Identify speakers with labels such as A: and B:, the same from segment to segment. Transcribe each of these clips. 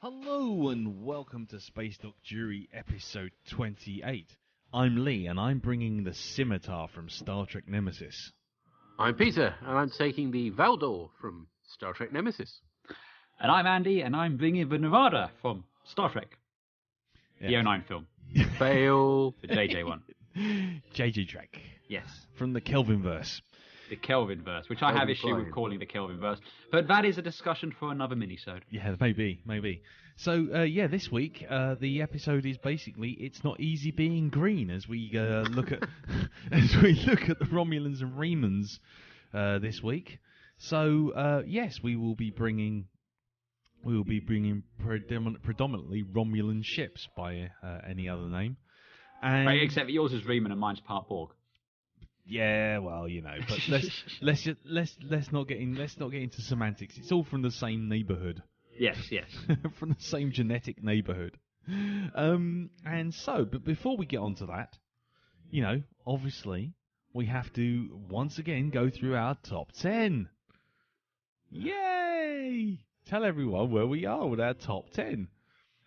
A: Hello and welcome to Space Dock Jury episode 28. I'm Lee and I'm bringing the scimitar from Star Trek Nemesis.
B: I'm Peter and I'm taking the Valdor from Star Trek Nemesis.
C: And I'm Andy and I'm bringing the Nevada from Star Trek. The 09 film.
B: Fail.
C: The JJ one.
A: JJ Trek.
C: Yes.
A: From the Kelvinverse.
C: The Kelvinverse, which I have issue with calling the Kelvinverse. But that is a discussion for another minisode.
A: Yeah, maybe. So, this week, the episode is basically It's Not Easy Being Green, as we look at the Romulans and Remans this week. So, yes, we will be bringing predominantly Romulan ships by any other name. And
C: right, except that yours is Reman and mine's part Borg.
A: Yeah, well, you know, but let's not get into semantics. It's all from the same neighbourhood.
C: Yes.
A: From the same genetic neighbourhood. And so, but before we get onto that, you know, obviously we have to once again go through our top 10. Yay! Tell everyone where we are with our top 10.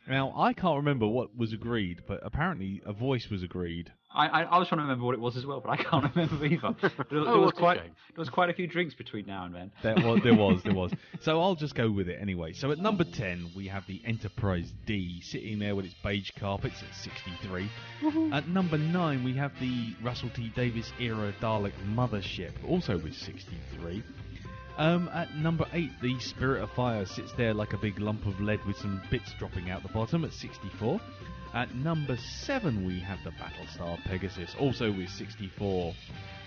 A: Now, I can't remember what was agreed, but apparently a voice was agreed.
C: I was trying to remember what it was as well, but I can't remember either. There was quite a few drinks between now and then.
A: There was. So I'll just go with it anyway. So at number 10, we have the Enterprise D, sitting there with its beige carpets at 63. Woohoo. At number 9, we have the Russell T Davies era Dalek Mothership, also with 63. At number 8, the Spirit of Fire sits there like a big lump of lead with some bits dropping out the bottom at 64. At number 7, we have the Battlestar Pegasus, also with 64.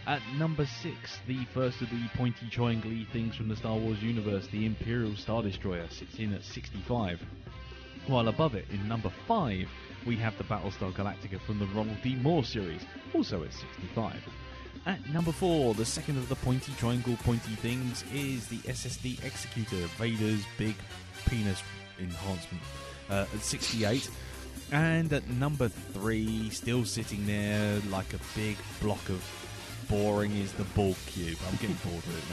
A: At number 6, the first of the pointy triangle things from the Star Wars universe, the Imperial Star Destroyer, sits in at 65. While above it, in number 5, we have the Battlestar Galactica from the Ronald D. Moore series, also at 65. At number 4, the second of the pointy triangle pointy things is the SSD Executor, Vader's big penis enhancement, at 68. And at number 3, still sitting there like a big block of boring, is the Borg Cube. I'm getting bored with it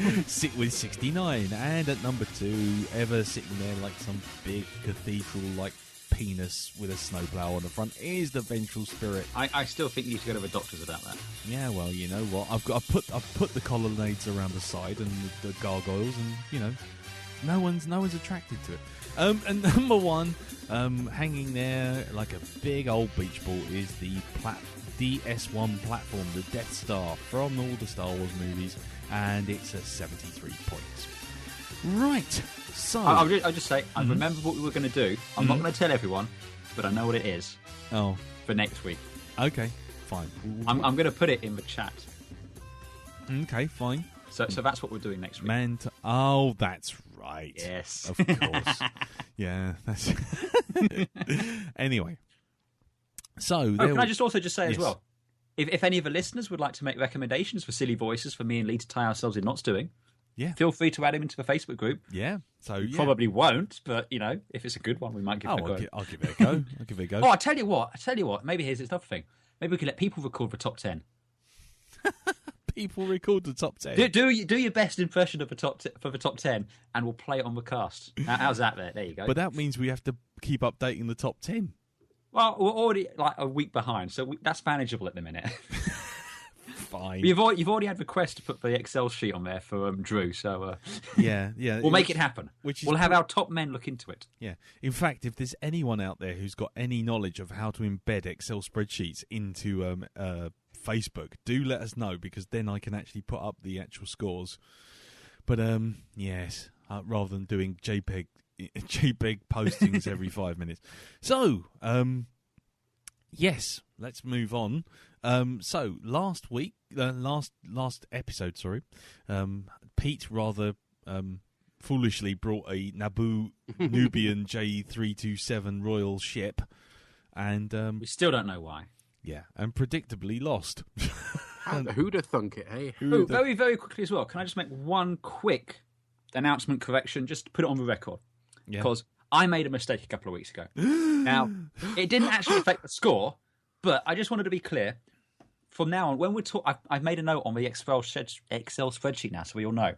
A: now. Sit with 69. And at number 2, ever sitting there like some big cathedral-like penis with a snowplow on the front, is the Ventral Spirit.
C: I still think you need to go to the doctors about that.
A: Yeah, well, you know what? I've put the colonnades around the side and the gargoyles, and you know, no one's attracted to it. And number 1, hanging there like a big old beach ball, is the DS1 platform, the Death Star from all the Star Wars movies, and it's at 73 points. Right. So
C: I'll just say, I remember what we were going to do. I'm not going to tell everyone, but I know what it is.
A: Oh.
C: For next week.
A: Okay, fine.
C: I'm going to put it in the chat.
A: Okay, fine.
C: So that's what we're doing next week.
A: Oh, that's right.
C: Yes.
A: Of course. Yeah, that's... Anyway. So...
C: can I just also say as well, if any of the listeners would like to make recommendations for silly voices for me and Lee to tie ourselves in knots doing, feel free to add him into the Facebook group.
A: Yeah. So
C: probably won't, but you know, if it's a good one, we might give it a go.
A: I'll give it a go.
C: Oh, I tell you what. Maybe here's another thing. Maybe we could let people record the top 10.
A: People record the top 10.
C: Do your best impression of for the top 10, and we'll play it on the cast. How's that? There you go.
A: But that means we have to keep updating the top 10.
C: Well, we're already like a week behind, so that's manageable at the minute.
A: Fine.
C: You've already had requests to put the Excel sheet on there for Drew, so
A: yeah,
C: we'll make it happen. We'll have our top men look into it.
A: Yeah. In fact, if there's anyone out there who's got any knowledge of how to embed Excel spreadsheets into Facebook, do let us know, because then I can actually put up the actual scores. But yes, rather than doing JPEG postings every 5 minutes. So yes, let's move on. So last episode, Pete rather foolishly brought a Naboo Nubian J327 Royal ship, and
C: we still don't know why.
A: Yeah, and predictably lost.
B: Who'd have thunk it, hey?
C: Very, very quickly as well. Can I just make one quick announcement correction, just to put it on the record?
A: Yeah.
C: Because I made a mistake a couple of weeks ago. Now, it didn't actually affect the score, but I just wanted to be clear. From now on, when we're I've made a note on the Excel spreadsheet now, so we all know.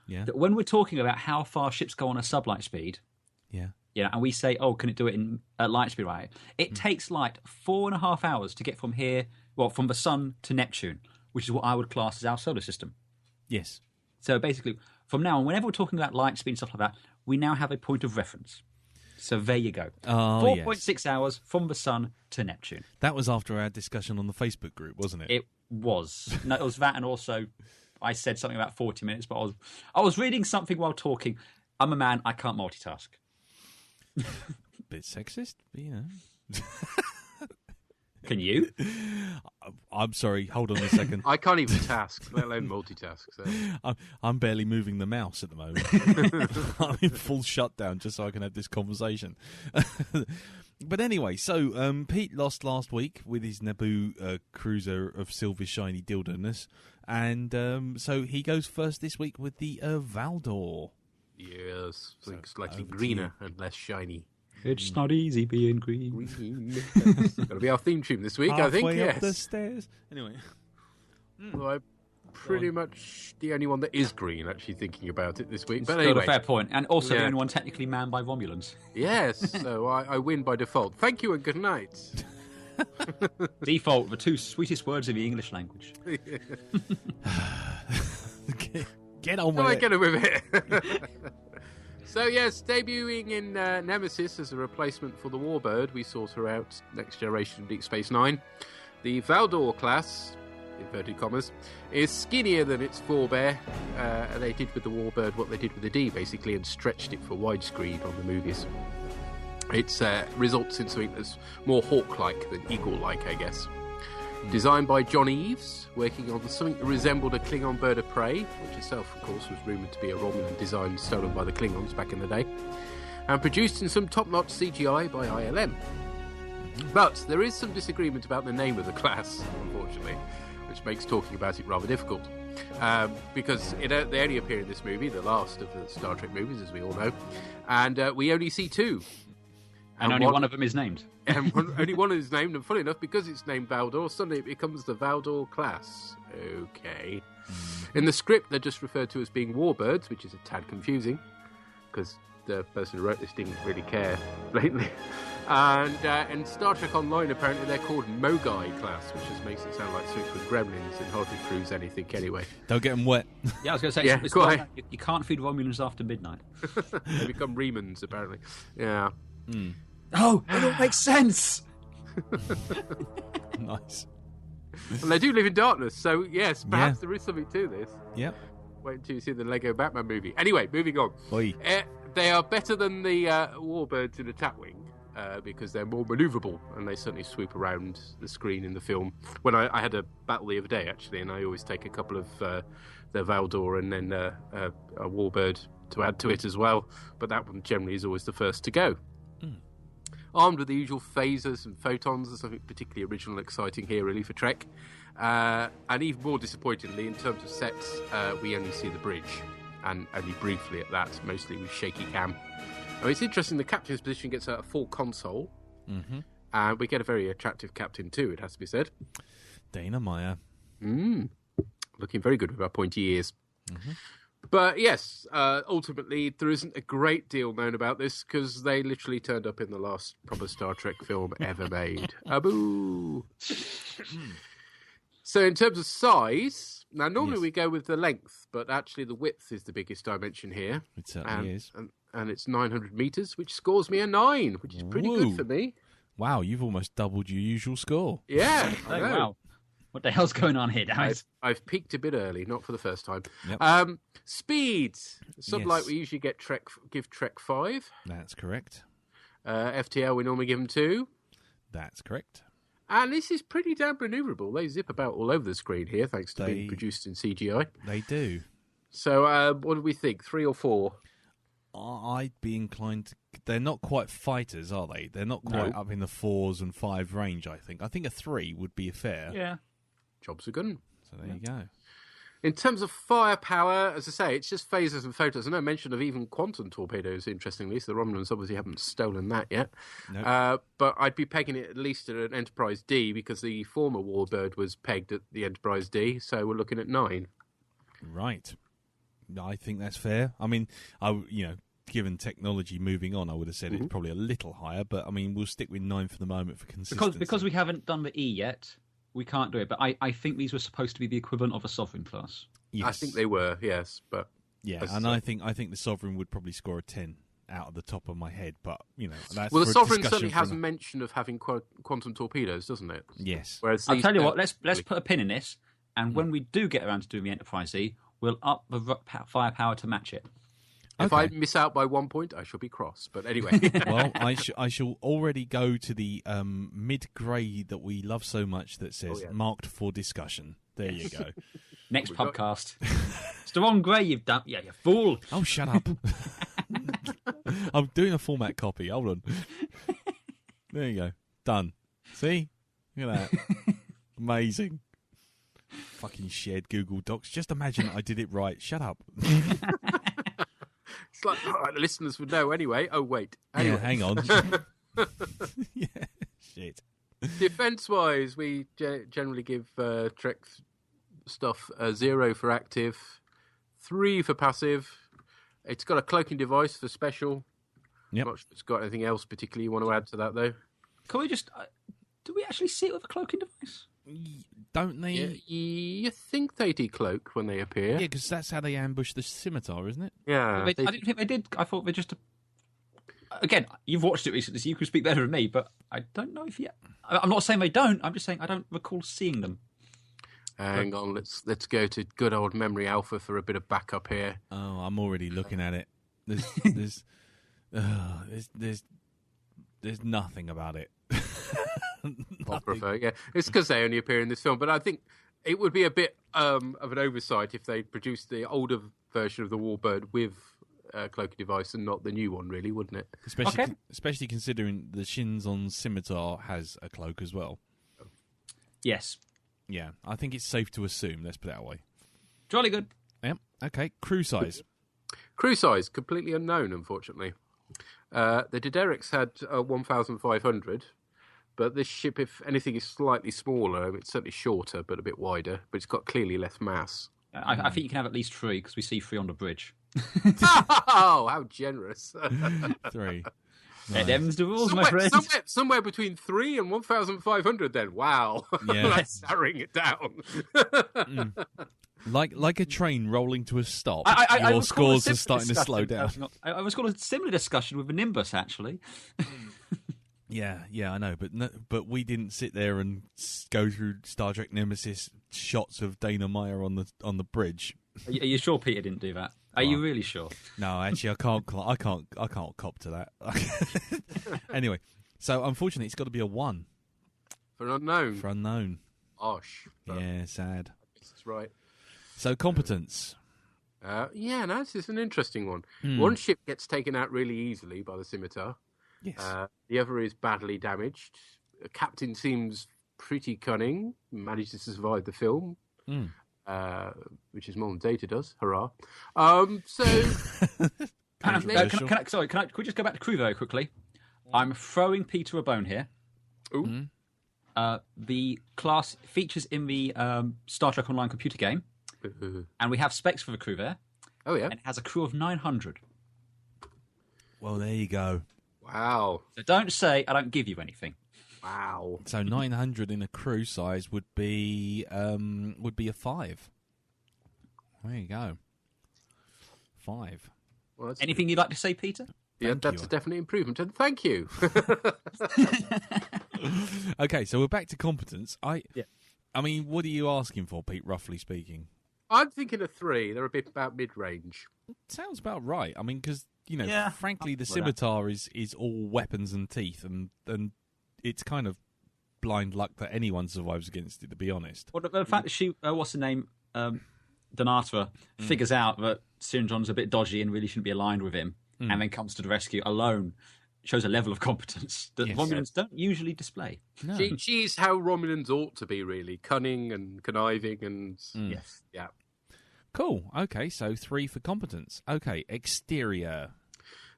A: Yeah.
C: That when we're talking about how far ships go on a sublight speed,
A: Yeah.
C: Yeah, and we say, oh, can it do it at light speed? Right. It takes light 4.5 hours to get from here, from the sun to Neptune, which is what I would class as our solar system.
A: Yes.
C: So basically, from now on, whenever we're talking about light speed and stuff like that, we now have a point of reference. So there you go. 4.6 hours from the sun to Neptune.
A: That was after our discussion on the Facebook group, wasn't it?
C: It was. No, it was that, and also I said something about 40 minutes, but I was reading something while talking. I'm a man, I can't multitask.
A: Bit sexist, but you know.
C: Can you?
A: I'm sorry, hold on a second.
B: I can't even task, let alone multitask. So.
A: I'm barely moving the mouse at the moment. I'm in full shutdown just so I can have this conversation. But anyway, so Pete lost last week with his Naboo cruiser of silver shiny dildoness, and so he goes first this week with the Valdor.
B: Yes, slightly greener and less shiny.
C: It's not easy being green.
B: That'll be our theme tune this week, I think.
A: Halfway up
B: Yes.
A: the stairs. Anyway.
B: Well, I'm pretty much the only one that is green, actually thinking about it this week. But
C: Still
B: anyway,
C: a fair point. And also the
B: Yeah.
C: only one technically manned by Romulans.
B: yes. So I win by default. Thank you and good night.
C: Default, the two sweetest words in the English language.
A: Get on
B: Well,
A: with
B: I
A: it.
B: get it with it. So yes, debuting in Nemesis as a replacement for the Warbird, we saw throughout Next Generation Deep Space Nine. The Valdor class, inverted commas, is skinnier than its forebear. They did with the Warbird what they did with the D, basically, and stretched it for widescreen on the movies. It results in something that's more hawk-like than eagle-like, I guess. Designed by John Eves, working on something that resembled a Klingon bird of prey, which itself, of course, was rumoured to be a Romulan design stolen by the Klingons back in the day, and produced in some top-notch CGI by ILM. But there is some disagreement about the name of the class, unfortunately, which makes talking about it rather difficult. Because they only appear in this movie, the last of the Star Trek movies, as we all know, and we only see two.
C: And only one of them is named.
B: And only one is named, and funny enough, because it's named Valdor, suddenly it becomes the Valdor class. Okay. In the script, they're just referred to as being warbirds, which is a tad confusing, because the person who wrote this didn't really care blatantly. And in Star Trek Online, apparently they're called Mogai class, which just makes it sound like something with gremlins and hardly proves anything anyway.
A: Don't get them wet.
C: Yeah, I was going to say,
B: Yeah,
C: it's
B: quite.
C: like, you can't feed Romulans after midnight.
B: They become Remans, apparently. Yeah.
C: Oh, it all makes sense!
A: Nice.
B: And they do live in darkness, so yes, perhaps there is something to this.
A: Yep.
B: Wait until you see the Lego Batman movie. Anyway, moving on.
A: Oi.
B: They are better than the Warbirds in Attack Wing because they're more manoeuvrable and they certainly swoop around the screen in the film. When I had a battle the other day, actually, and I always take a couple of the Valdor and then a Warbird to add to it as well, but that one generally is always the first to go. Armed with the usual phasers and photons, there's something particularly original and exciting here, really, for Trek. And even more disappointingly, in terms of sets, we only see the bridge, and only briefly at that, mostly with shaky cam. Now, it's interesting, the captain's position gets a full console, and we get a very attractive captain too, it has to be said.
A: Dana Meyer.
B: Looking very good with our pointy ears. But yes, ultimately, there isn't a great deal known about this because they literally turned up in the last proper Star Trek film ever made. Aboo! So in terms of size, now normally we go with the length, but actually the width is the biggest dimension here.
A: It certainly is.
B: And it's 900 metres, which scores me a 9, which is pretty good for me.
A: Wow, you've almost doubled your usual score.
B: Yeah, I
C: Oh,
B: know.
C: wow. What the hell's going on here, guys?
B: I've peaked a bit early, not for the first time.
A: Yep.
B: Speed. Something
A: Yes.
B: like we usually give Trek 5.
A: That's correct.
B: FTL, we normally give them 2.
A: That's correct.
B: And this is pretty damn manoeuvrable. They zip about all over the screen here, thanks to being produced in CGI.
A: They do.
B: So, what do we think? 3 or 4?
A: I'd be inclined to... They're not quite fighters, are they? They're not quite up in the 4s and 5 range, I think. I think a 3 would be fair.
C: Yeah.
B: Jobs are good.
A: So there you go.
B: In terms of firepower, as I say, it's just phasers and photons. No mention of even quantum torpedoes, interestingly. So the Romulans obviously haven't stolen that yet.
A: Nope.
B: But I'd be pegging it at least at an Enterprise D because the former Warbird was pegged at the Enterprise D. So we're looking at 9.
A: Right. I think that's fair. I mean, given technology moving on, I would have said it's probably a little higher. But I mean, we'll stick with 9 for the moment for consistency.
C: Because we haven't done the E yet, we can't do it. But I think these were supposed to be the equivalent of a Sovereign class.
A: Yes.
B: I think they were, yes, but
A: I think the Sovereign would probably score a 10 out of the top of my head. But that's
B: the
A: for a
B: Sovereign
A: discussion
B: certainly
A: for
B: has mention of having quantum torpedoes, doesn't it?
A: Yes.
B: Whereas
C: I'll
B: these
C: tell you
B: don't.
C: what. Let's put a pin in this, and when we do get around to doing the Enterprise E, we'll up the firepower to match it.
B: If I miss out by 1 point, I shall be cross. But anyway.
A: Well, I shall already go to the mid-grey that we love so much that says marked for discussion. There you go.
C: Next podcast. It's the wrong grey you've done. Yeah, you fool.
A: Oh, shut up. I'm doing a format copy. Hold on. There you go. Done. See? Look at that. Amazing. Fucking shared Google Docs. Just imagine I did it right. Shut up.
B: It's like, the listeners would know anyway. Oh, wait. Anyway.
A: Yeah, hang on. Yeah, shit.
B: Defense-wise, we generally give Trek stuff 0 for active, 3 for passive. It's got a cloaking device for special.
A: Yep.
B: Not sure if it's got anything else particularly you want to add to that, though.
C: Can we just... do we actually see it with a cloaking device?
A: Don't they?
B: Yeah, you think they decloak when they appear?
A: Yeah, because that's how they ambush the scimitar, isn't it?
B: Yeah.
C: I didn't think they did. I thought they just... Again, you've watched it recently, so you can speak better than me, but I don't know if yet. I'm not saying they don't. I'm just saying I don't recall seeing them.
B: Hang on, let's go to good old Memory Alpha for a bit of backup here.
A: Oh, I'm already looking at it. There's nothing about it.
B: Yeah, it's because they only appear in this film, but I think it would be a bit of an oversight if they produced the older version of the Warbird with a cloaking device and not the new one, really, wouldn't it?
A: Especially considering the shins on Scimitar has a cloak as well.
C: Yes.
A: Yeah, I think it's safe to assume. Let's put it that way.
C: Jolly good.
A: Yep. Okay. Crew size.
B: Crew size, completely unknown, unfortunately. The Dederics had 1,500, but this ship, if anything, is slightly smaller. It's certainly shorter, but a bit wider. But it's got clearly less mass.
C: I think you can have at least 3, because we see 3 on the bridge.
B: Oh, how generous.
A: 3.
C: Nice. Them's the rules, my friend.
B: Somewhere between 3 and 1,500 then. Wow.
A: Yeah.
B: That's narrowing it down.
A: Like a train rolling to a stop,
C: I
A: your scores are starting to slow down.
C: I was got a similar discussion with the Nimbus, actually.
A: Yeah, I know, but we didn't sit there and go through Star Trek Nemesis shots of Dana Meyer on the bridge.
C: Are you sure Peter didn't do that? Are you really sure?
A: No, actually, I can't cop to that. Anyway, so unfortunately, it's got to be a 1
B: For unknown.
A: for unknown.
B: Osh.
A: Yeah, sad.
B: That's right.
A: So competence.
B: This is an interesting one. One ship gets taken out really easily by the Scimitar.
A: Yes.
B: The other is badly damaged. The captain seems pretty cunning, managed to survive the film, which is more than Data does. Hurrah!
C: Can we just go back to crew very quickly? I'm throwing Peter a bone here.
B: Ooh.
C: The class features in the Star Trek Online computer game, and we have specs for the crew there.
B: Oh yeah,
C: and it has a crew of 900.
A: Well, there you go.
B: Wow.
C: So don't say I don't give you anything.
B: Wow.
A: So 900 in a crew size would be a 5. There you go. 5.
B: Well,
C: anything you'd like to say, Peter?
B: Yeah, that's a definite improvement, and thank you.
A: Okay, so we're back to competence. I mean, what are you asking for, Pete, roughly speaking?
B: I'm thinking of 3. They're a bit about mid-range.
A: Sounds about right. I mean, because, frankly, the
C: that.
A: Scimitar is all weapons and teeth, and it's kind of blind luck that anyone survives against it, to be honest.
C: Well, the fact that she, what's her name, Donata, figures out that Sinjon's a bit dodgy and really shouldn't be aligned with him, and then comes to the rescue alone, shows a level of competence that Romulans don't usually display.
A: No.
B: She's how Romulans ought to be, really. Cunning and conniving and...
C: Yes.
B: Yeah.
A: Cool. Okay, so 3 for competence. Okay, exterior.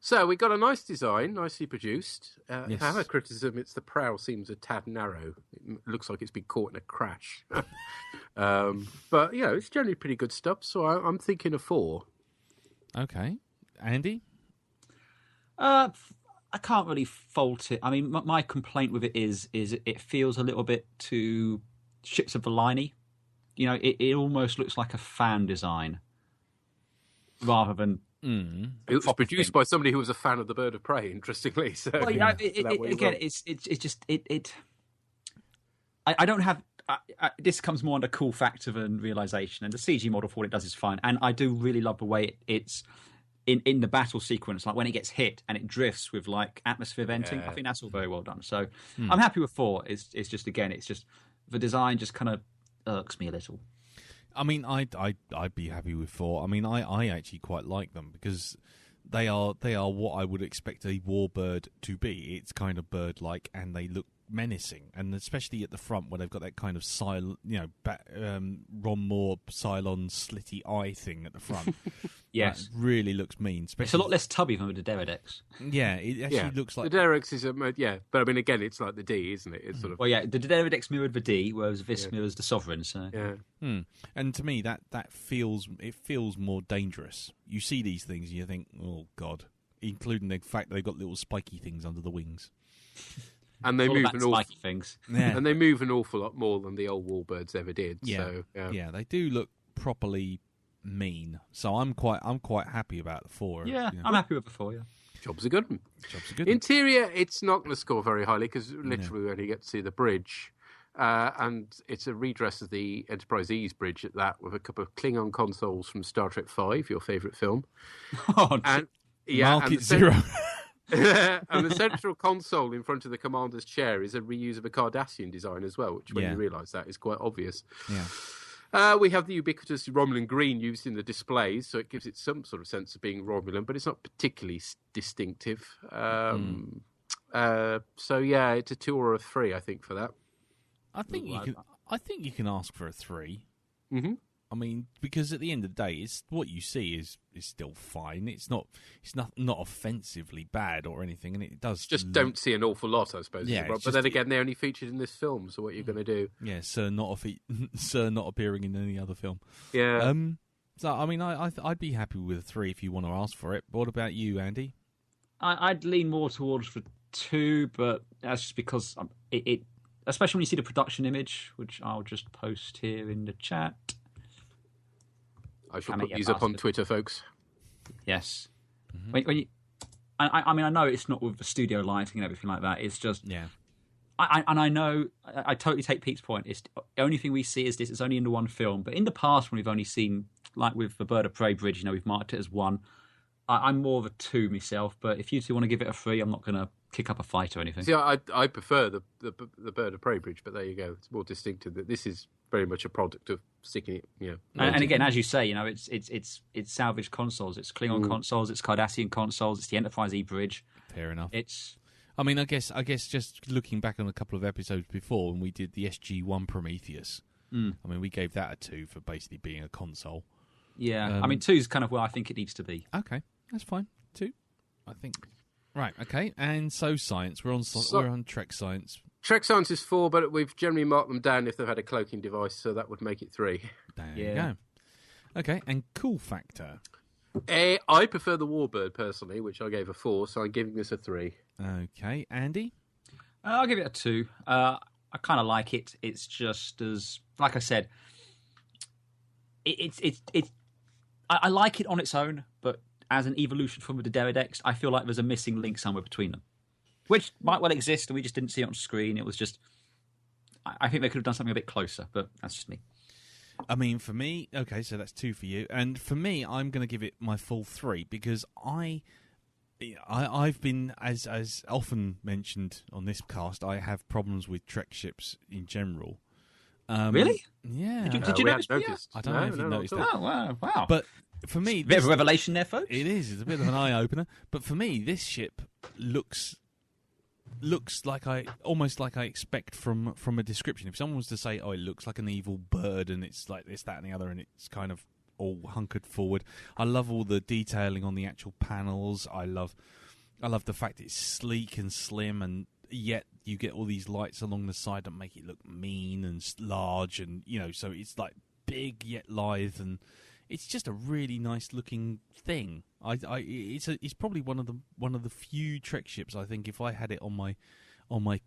B: So we got a nice design, nicely produced.
A: Yes.
B: If I have a criticism, it's the prow seems a tad narrow. It looks like it's been caught in a crash. But, it's generally pretty good stuff, so I'm thinking of 4.
A: Okay. Andy?
C: I can't really fault it. I mean, my complaint with it is it feels a little bit too Ships of the Liney. You know, it almost looks like a fan design rather than.
B: It was produced by somebody who was a fan of the Bird of Prey, interestingly. So,
C: well, yeah, it's just. I don't have. This comes more under cool factor than realization, and the CG model for what it does is fine. And I do really love the way it's in the battle sequence, like when it gets hit and it drifts with like atmosphere venting. I think that's all very well done. So I'm happy with 4. It's just again, it's just the design just kind of irks me a little.
A: I mean, I'd be happy with 4. I mean, I actually quite like them because they are what I would expect a warbird to be. It's kind of bird-like, and they look menacing, and especially at the front where they've got that kind of Ron Moore Cylon slitty eye thing at the front.
C: Yes,
A: that really looks mean.
C: It's a lot less tubby than with the Deredex.
A: Yeah, it actually looks like
B: the Deredex is but I mean, again, it's like the D, isn't it? It's sort of
C: the Deredex mirrored the D, whereas this mirrors the Sovereign. So
A: and to me that feels more dangerous. You see these things and you think, oh god, including the fact they've got little spiky things under the wings.
B: And they move an awful
C: things.
A: Yeah.
B: And they move an awful lot more than the old warbirds ever did.
A: Yeah.
B: So,
A: yeah, they do look properly mean. So I'm quite happy about the 4.
C: Yeah, I'm happy with the 4. Yeah,
B: job's a good one. Interior, it's not going to score very highly because literally we only get to see the bridge, and it's a redress of the Enterprise E's bridge at that, with a couple of Klingon consoles from Star Trek V, your favourite film.
A: Mark it 0.
B: And the central console in front of the commander's chair is a reuse of a Cardassian design as well, which when you realise that is quite obvious.
A: Yeah.
B: We have the ubiquitous Romulan green used in the displays, so it gives it some sort of sense of being Romulan, but it's not particularly distinctive. So yeah, it's a 2 or a 3, I think, for that.
A: I think you can ask for a 3.
B: Mm-hmm.
A: I mean, because at the end of the day, it's what you see is still fine. It's not offensively bad or anything, and it does
B: don't see an awful lot, I suppose.
A: Yeah,
B: but then again, they only featured in this film, so what are you going to do?
A: Yeah, Sir not appearing in any other film.
B: Yeah.
A: So I mean, I'd be happy with a 3 if you want to ask for it. But what about you, Andy?
C: I'd lean more towards the 2, but that's just because it especially when you see the production image, which I'll just post here in the chat.
B: I shall put these up on Twitter, folks.
C: Yes. Mm-hmm. I mean, I know it's not with the studio lighting and everything like that. It's just, I know, I totally take Pete's point. It's the only thing we see is this. It's only in the one film. But in the past, when we've only seen, like with the Bird of Prey bridge, we've marked it as 1. I'm more of a 2 myself. But if you two want to give it a 3, I'm not going to kick up a fight or anything.
B: See, I prefer the Bird of Prey bridge, but there you go. It's more distinctive. That this is very much a product of sticking it,
C: And again, as you say, it's salvaged consoles, it's Klingon consoles, it's Cardassian consoles, it's the Enterprise E bridge.
A: Fair enough.
C: I
A: mean, I guess just looking back on a couple of episodes before when we did the SG-1 Prometheus, I mean, we gave that a 2 for basically being a console.
C: Yeah, I mean, 2 is kind of where I think it needs to be.
A: Okay, that's fine. 2, I think. Right. Okay, and so science. We're on Trek science.
B: Trek science is 4, but we've generally marked them down if they've had a cloaking device, so that would make it 3.
A: There you go. Okay, and cool factor.
B: I prefer the Warbird personally, which I gave a 4, so I'm giving this a 3.
A: Okay, Andy?
C: I'll give it a 2. I kind of like it. It's just as, like I said, I like it on its own, but as an evolution from the Deredex, I feel like there's a missing link somewhere between them. Which might well exist, and we just didn't see it on screen. It was just... I think they could have done something a bit closer, but that's just me.
A: I mean, for me... Okay, so that's 2 for you. And for me, I'm going to give it my full 3, because I've been, as often mentioned on this cast, I have problems with Trek ships in general.
C: Really?
A: Yeah.
B: Did you notice?
A: I don't know if you noticed that.
C: Oh, wow.
A: But for me...
C: Bit of a revelation there, folks.
A: It is. It's a bit of an eye-opener. But for me, this ship looks like almost like I expect from a description. If someone was to say, "Oh, it looks like an evil bird," and it's like this, that, and the other, and it's kind of all hunkered forward. I love all the detailing on the actual panels. I love the fact it's sleek and slim, and yet you get all these lights along the side that make it look mean and large, and so it's like big yet lithe, and it's just a really nice looking thing. It's probably one of the few Trek ships. I think if I had it on my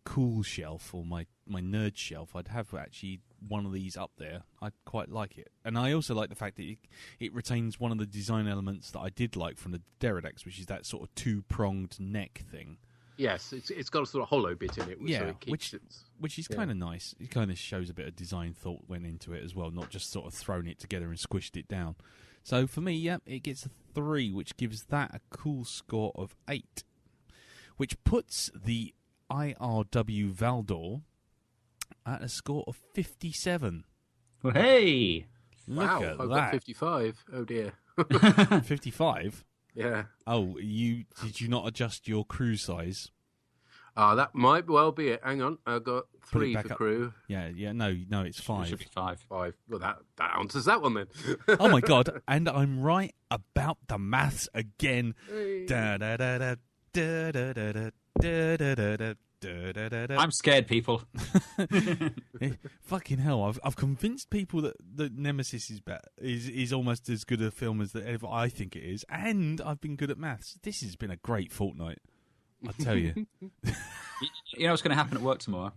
A: cool shelf or my nerd shelf, I'd have actually one of these up there. I'd quite like it, and I also like the fact that it retains one of the design elements that I did like from the Deredex, which is that sort of 2-pronged neck thing.
B: Yes, it's got a sort of hollow bit in it, so it keeps
A: which is kind of nice. It kind of shows a bit of design thought went into it as well, not just sort of thrown it together and squished it down. So for me, it gets a 3, which gives that a cool score of 8, which puts the IRW Valdor at a score of 57.
C: Well, hey!
A: Look at
B: I've
A: that.
B: got 55. Oh dear.
A: 55?
B: Yeah.
A: Oh, did you not adjust your crew size?
B: That might well be it. Hang on, I've got 3 for
A: up.
B: crew.
A: Yeah, no, it's 5.
C: It should be 5.
B: 5. Well, that answers that one then.
A: Oh my god! And I'm right about the maths again. Da da da da da da da da da da da da.
C: I'm scared, people.
A: Fucking hell! I've convinced people that Nemesis is almost as good a film as I think it is, and I've been good at maths. This has been a great fortnight, I tell you.
C: You know what's going to happen at work tomorrow?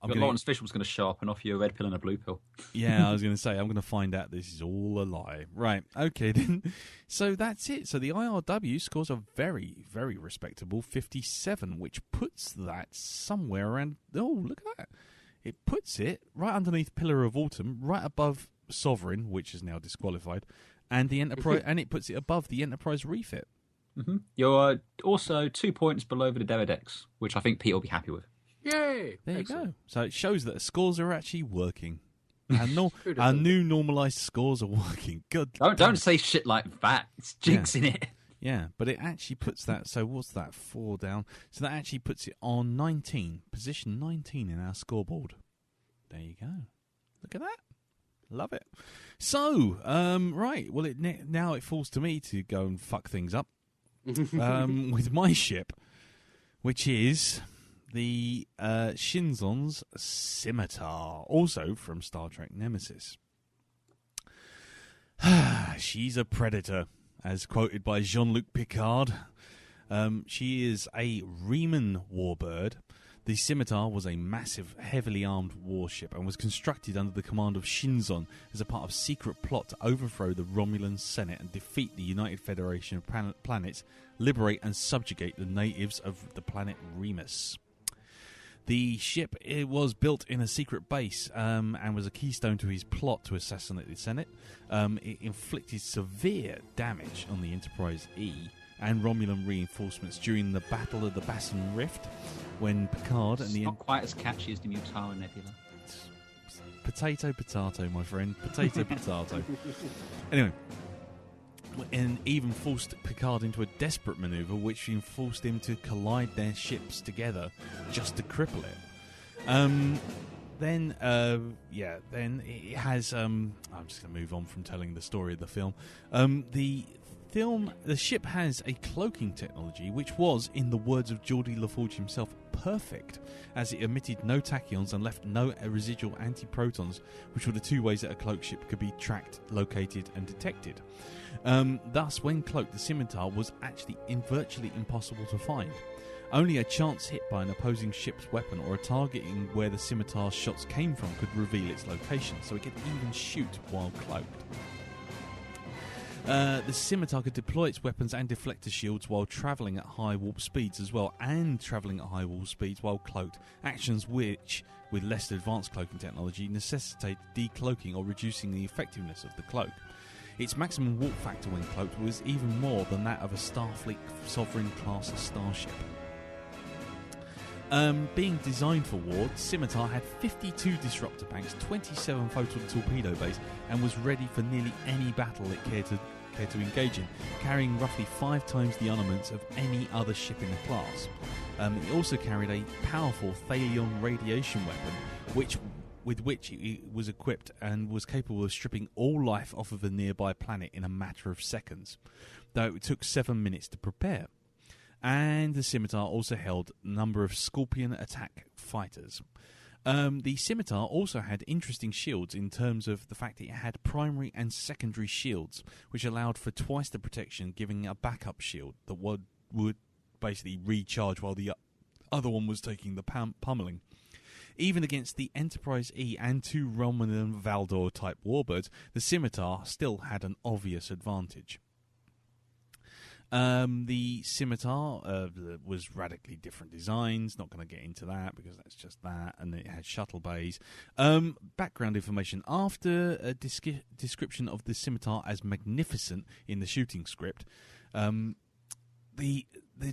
C: Lawrence Fishel's going to show up and offer you a red pill and a blue pill.
A: Yeah, I was going to say, I'm going to find out this is all a lie. Right, okay then. So that's it. So the IRW scores a very, very respectable 57, which puts that somewhere around... Oh, look at that. It puts it right underneath Pillar of Autumn, right above Sovereign, which is now disqualified, and the Enterprise, and it puts it above the Enterprise refit.
C: Mm-hmm. You're also 2 points below the Deredex, which I think Pete will be happy with.
B: Yay!
A: There
B: Excellent.
A: you go. So it shows that the scores are actually working. Our new normalised scores are working. Good.
C: Don't say shit like that. It's jinxing it.
A: Yeah, but it actually puts that... So what's that? 4 down. So that actually puts it on 19. Position 19 in our scoreboard. There you go. Look at that. Love it. So, right. Well, now it falls to me to go and fuck things up with my ship, which is... the Shinzon's Scimitar, also from Star Trek Nemesis. She's a predator, as quoted by Jean-Luc Picard. She is a Reman warbird. The Scimitar was a massive, heavily armed warship and was constructed under the command of Shinzon as a part of a secret plot to overthrow the Romulan Senate and defeat the United Federation of Planets, liberate and subjugate the natives of the planet Remus. The ship was built in a secret base and was a keystone to his plot to assassinate the Senate. It inflicted severe damage on the Enterprise E and Romulan reinforcements during the Battle of the Bassan Rift, when Picard and
C: Not quite as catchy as the Mutara Nebula.
A: Potato, my friend. Potato. Anyway, and even forced Picard into a desperate maneuver, which forced him to collide their ships together just to cripple it. Then it has... I'm just going to move on from telling the story of the film. The ship has a cloaking technology, which was, in the words of Geordie LaForge himself, perfect, as it emitted no tachyons and left no residual antiprotons, which were the 2 ways that a cloaked ship could be tracked, located, and detected. Thus, when cloaked, the Scimitar was actually virtually impossible to find. Only a chance hit by an opposing ship's weapon or a targeting where the Scimitar's shots came from could reveal its location, so it could even shoot while cloaked. The Scimitar could deploy its weapons and deflector shields while travelling at high warp speeds as well, and travelling at high warp speeds while cloaked, actions which, with less advanced cloaking technology, necessitate decloaking or reducing the effectiveness of the cloak. Its maximum warp factor when cloaked was even more than that of a Starfleet Sovereign-class starship. Being designed for war, Scimitar had 52 disruptor banks, 27 photon torpedo bays, and was ready for nearly any battle it cared to engage in, carrying roughly 5 times the armaments of any other ship in the class. It also carried a powerful Thalion radiation weapon, with which it was equipped and was capable of stripping all life off of a nearby planet in a matter of seconds, though it took 7 minutes to prepare. And the Scimitar also held a number of Scorpion attack fighters. The Scimitar also had interesting shields in terms of the fact that it had primary and secondary shields, which allowed for twice the protection, giving a backup shield that would basically recharge while the other one was taking the pummeling. Even against the Enterprise E and 2 Romulan Valdor-type warbirds, the Scimitar still had an obvious advantage. The Scimitar was radically different designs. Not going to get into that because that's just that. And it had shuttle bays. Background information. After a description of the Scimitar as magnificent in the shooting script, the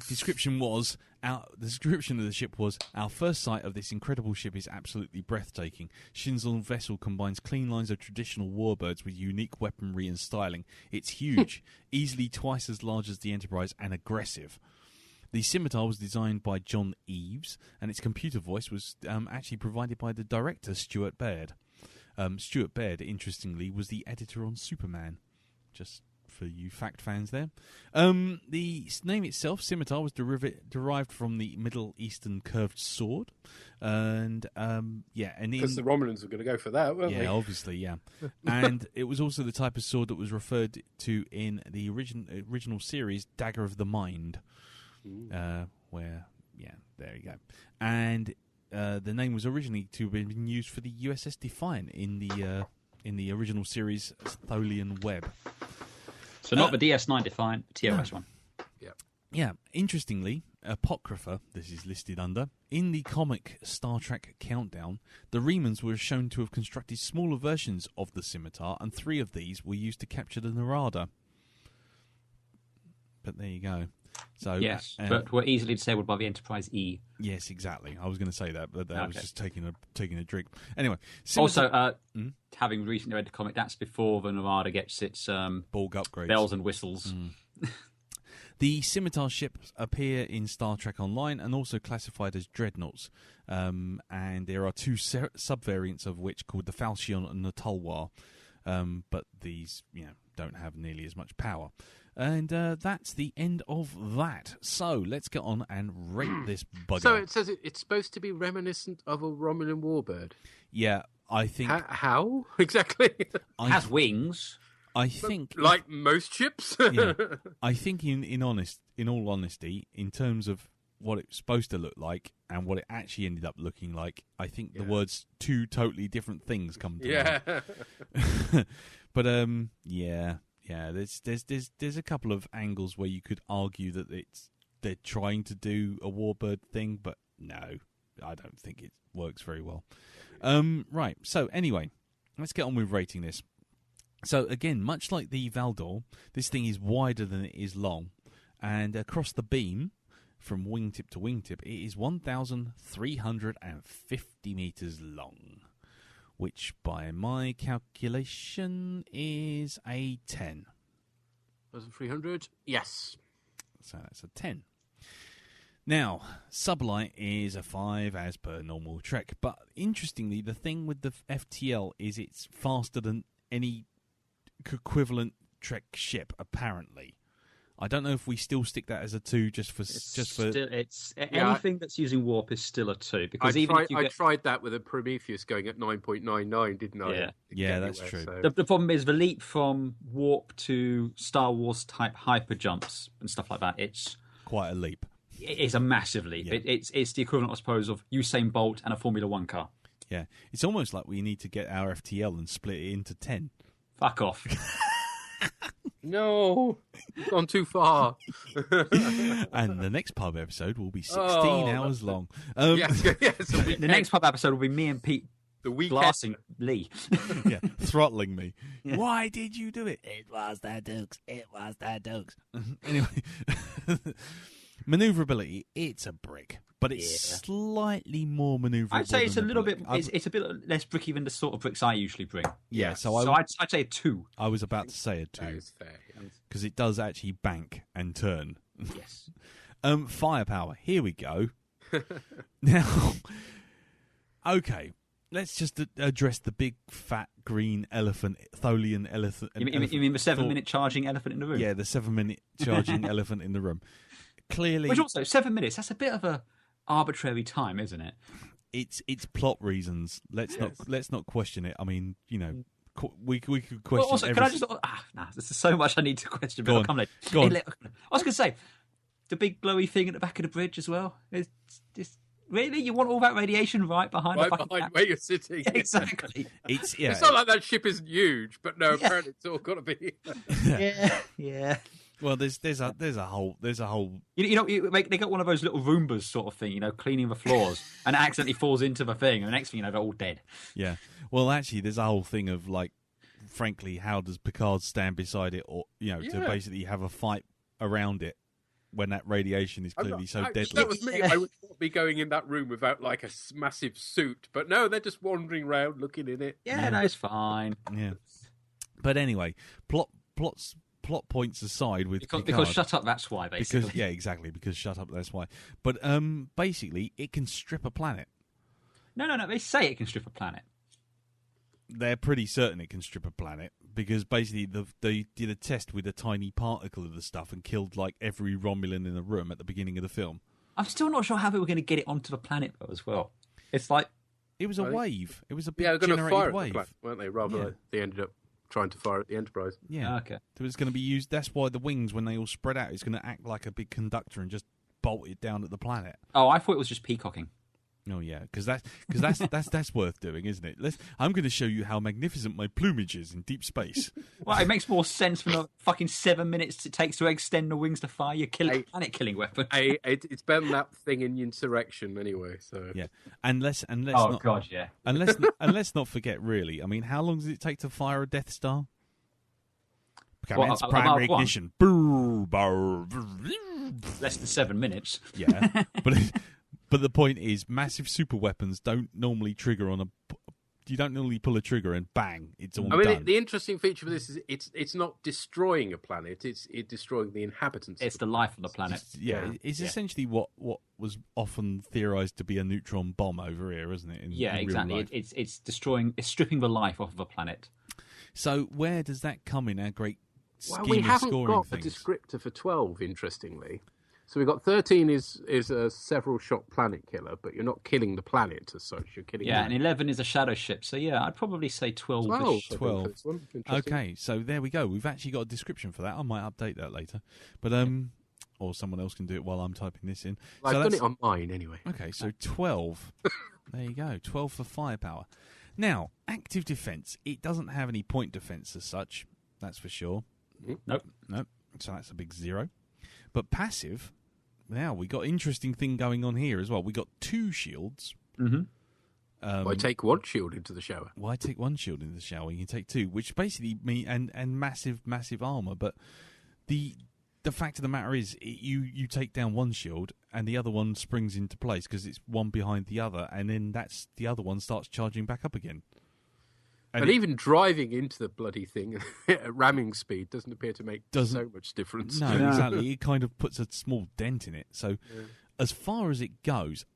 A: description was the description of the ship was, our first sight of this incredible ship is absolutely breathtaking. Shinzon's vessel combines clean lines of traditional warbirds with unique weaponry and styling. It's huge, easily twice as large as the Enterprise, and aggressive. The Scimitar was designed by John Eaves, and its computer voice was actually provided by the director Stuart Baird. Stuart Baird, interestingly, was the editor on Superman. Just for you fact fans there. The name itself, Scimitar, was derived from the Middle Eastern curved sword. And, because
B: the Romulans were going to go for that, weren't they?
A: Yeah, obviously, yeah. And it was also the type of sword that was referred to in the original series, Dagger of the Mind. There you go. And the name was originally to have been used for the USS Defiant in the original series, Tholian Web.
C: So not the DS9 Defiant, TOS one.
A: Yeah. Interestingly, Apocrypha, this is listed under, in the comic Star Trek Countdown, the Remans were shown to have constructed smaller versions of the Scimitar, and 3 of these were used to capture the Narada. But there you go. So
C: yes, but were easily disabled by the Enterprise E.
A: Yes, exactly. I was going to say that, but I was just taking a drink. Anyway,
C: also having recently read the comic, that's before the Narada gets its
A: Borg upgrades,
C: bells and whistles.
A: The Scimitar ships appear in Star Trek Online and also classified as dreadnoughts. And there are 2 subvariants of which called the Falchion and the Tulwar. But these, don't have nearly as much power. And that's the end of that. So let's get on and rate this bugger.
B: So it says it's supposed to be reminiscent of a Romulan warbird.
A: Yeah, I think.
B: How exactly?
C: Has wings.
A: I think,
B: like most ships.
A: Yeah, I think, in all honesty, in terms of what it's supposed to look like and what it actually ended up looking like, I think the words 2 totally different things come to mind. But there's a couple of angles where you could argue that they're trying to do a warbird thing, but no, I don't think it works very well. Right, so anyway, let's get on with rating this. So again, much like the Valdor, this thing is wider than it is long, and across the beam, from wingtip to wingtip, it is 1,350 metres long, which by my calculation is a 10.
B: 1,300? Yes.
A: So that's a 10. Now, sublight is a 5 as per normal Trek, but interestingly, the thing with the FTL is it's faster than any equivalent Trek ship, apparently. I don't know if we still stick that as a 2
C: anything that's using warp is still a 2 because
B: I tried that with a Prometheus going at 9.99, didn't I?
A: Yeah, that's true.
C: So. The problem is the leap from warp to Star Wars type hyper jumps and stuff like that. It's
A: quite a leap.
C: It's a massive leap. Yeah. It's the equivalent, I suppose, of Usain Bolt and a Formula 1 car.
A: Yeah, it's almost like we need to get our FTL and split it into 10.
C: Fuck off.
B: No, you've gone too far.
A: And the next pub episode will be 16 hours long.
C: The next pub episode will be me and Pete glassing Lee.
A: Yeah, throttling me. Yeah. Why did you do it? It was the Dukes. Anyway, maneuverability, it's a brick. But it's slightly more manoeuvrable.
C: I'd say it's a little bit. It's a bit less bricky than the sort of bricks I usually bring.
A: Yeah, so
C: I'd say a 2.
A: I was about to say a 2.
B: That is fair.
A: Because it does actually bank and turn.
C: Yes.
A: Firepower. Here we go. Now, okay. Let's just address the big fat green elephant, Tholian elephant.
C: You mean the 7-minute charging elephant in the room?
A: Yeah, the 7-minute charging elephant in the room. Clearly,
C: which also 7 minutes. That's a bit of a arbitrary time, isn't it?
A: it's plot reasons. Let's not question it. I mean, we could question.
C: Well, also, can I just? There's so much I need to question. But I'll come later.
A: Go on.
C: I was going to say the big glowy thing at the back of the bridge as well. It's just really, you want all that radiation right behind
B: where you're sitting.
C: Yeah, exactly.
A: It's
B: not like that ship isn't huge, but no, apparently it's all got to be.
C: Yeah.
A: Well, there's a whole.
C: They got one of those little Roombas sort of thing, cleaning the floors, and it accidentally falls into the thing, and the next thing you know, they're all dead.
A: Yeah. Well, actually, there's a whole thing of frankly, how does Picard stand beside it, or to basically have a fight around it when that radiation is clearly so deadly.
B: That was me. I would not be going in that room without a massive suit, but no, they're just wandering around looking in it.
C: Yeah, no, it's fine.
A: Yeah. But anyway, plot points aside with
C: because shut up, that's why, basically.
A: Because shut up, that's why. But basically, it can strip a planet.
C: No, they say it can strip a planet.
A: They're pretty certain it can strip a planet because basically they did a test with a tiny particle of the stuff and killed every Romulan in the room at the beginning of the film.
C: I'm still not sure how they were going to get it onto the planet though as well. It's like
A: it was a wave. It was a big
B: they're going to
A: generated
B: fire
A: wave,
B: at the planet, weren't they? Rather, they ended up trying to fire at the Enterprise.
A: Yeah.
C: Okay.
A: So it's going to be used. That's why the wings, when they all spread out, it's going to act like a big conductor and just bolt it down at the planet.
C: Oh, I thought it was just peacocking.
A: Oh yeah, because that's worth doing, isn't it? I'm going to show you how magnificent my plumage is in deep space.
C: Well, it makes more sense than the fucking 7 minutes it takes to extend the wings to fire your planet-killing weapon.
B: It's better than that thing in Insurrection, anyway. So
A: yeah, and let's not forget. Really, I mean, how long does it take to fire a Death Star? Primary ignition.
C: Less than 7 minutes.
A: Yeah, But the point is, massive super weapons don't normally trigger on a. You don't normally pull a trigger and bang, it's all done.
B: The interesting feature of this is it's not destroying a planet; it's destroying the inhabitants.
C: It's the life of the planet.
A: It's essentially what was often theorized to be a neutron bomb over here, isn't it? In
C: exactly. It's stripping the life off of a planet.
A: So where does that come in our great scheme of scoring
B: we haven't got
A: things?
B: a descriptor for 12. Interestingly. So we've got 13 is a several shot planet killer, but you're not killing the planet as such. You're killing.
C: Yeah, and 11 is a shadow ship. So yeah, I'd probably say 12.
A: 12. Okay, so there we go. We've actually got a description for that. I might update that later, but or someone else can do it while I'm typing this in.
B: Well, I've done it on mine anyway.
A: Okay, so 12. There you go. 12 for firepower. Now, active defense. It doesn't have any point defense as such. That's for sure.
C: Nope.
A: So that's a big 0. But passive. Now, we got interesting thing going on here as well. We got 2 shields.
C: Mm-hmm.
B: Why take 1 shield into the shower?
A: Why take 1 shield into the shower? You can take 2, which basically means and massive armor. But the fact of the matter is, you take down 1 shield and the other one springs into place because it's one behind the other, and then the other one starts charging back up again.
B: And even driving into the bloody thing at ramming speed doesn't appear to make so much difference.
A: No, exactly. It kind of puts a small dent in it. So as far as it goes,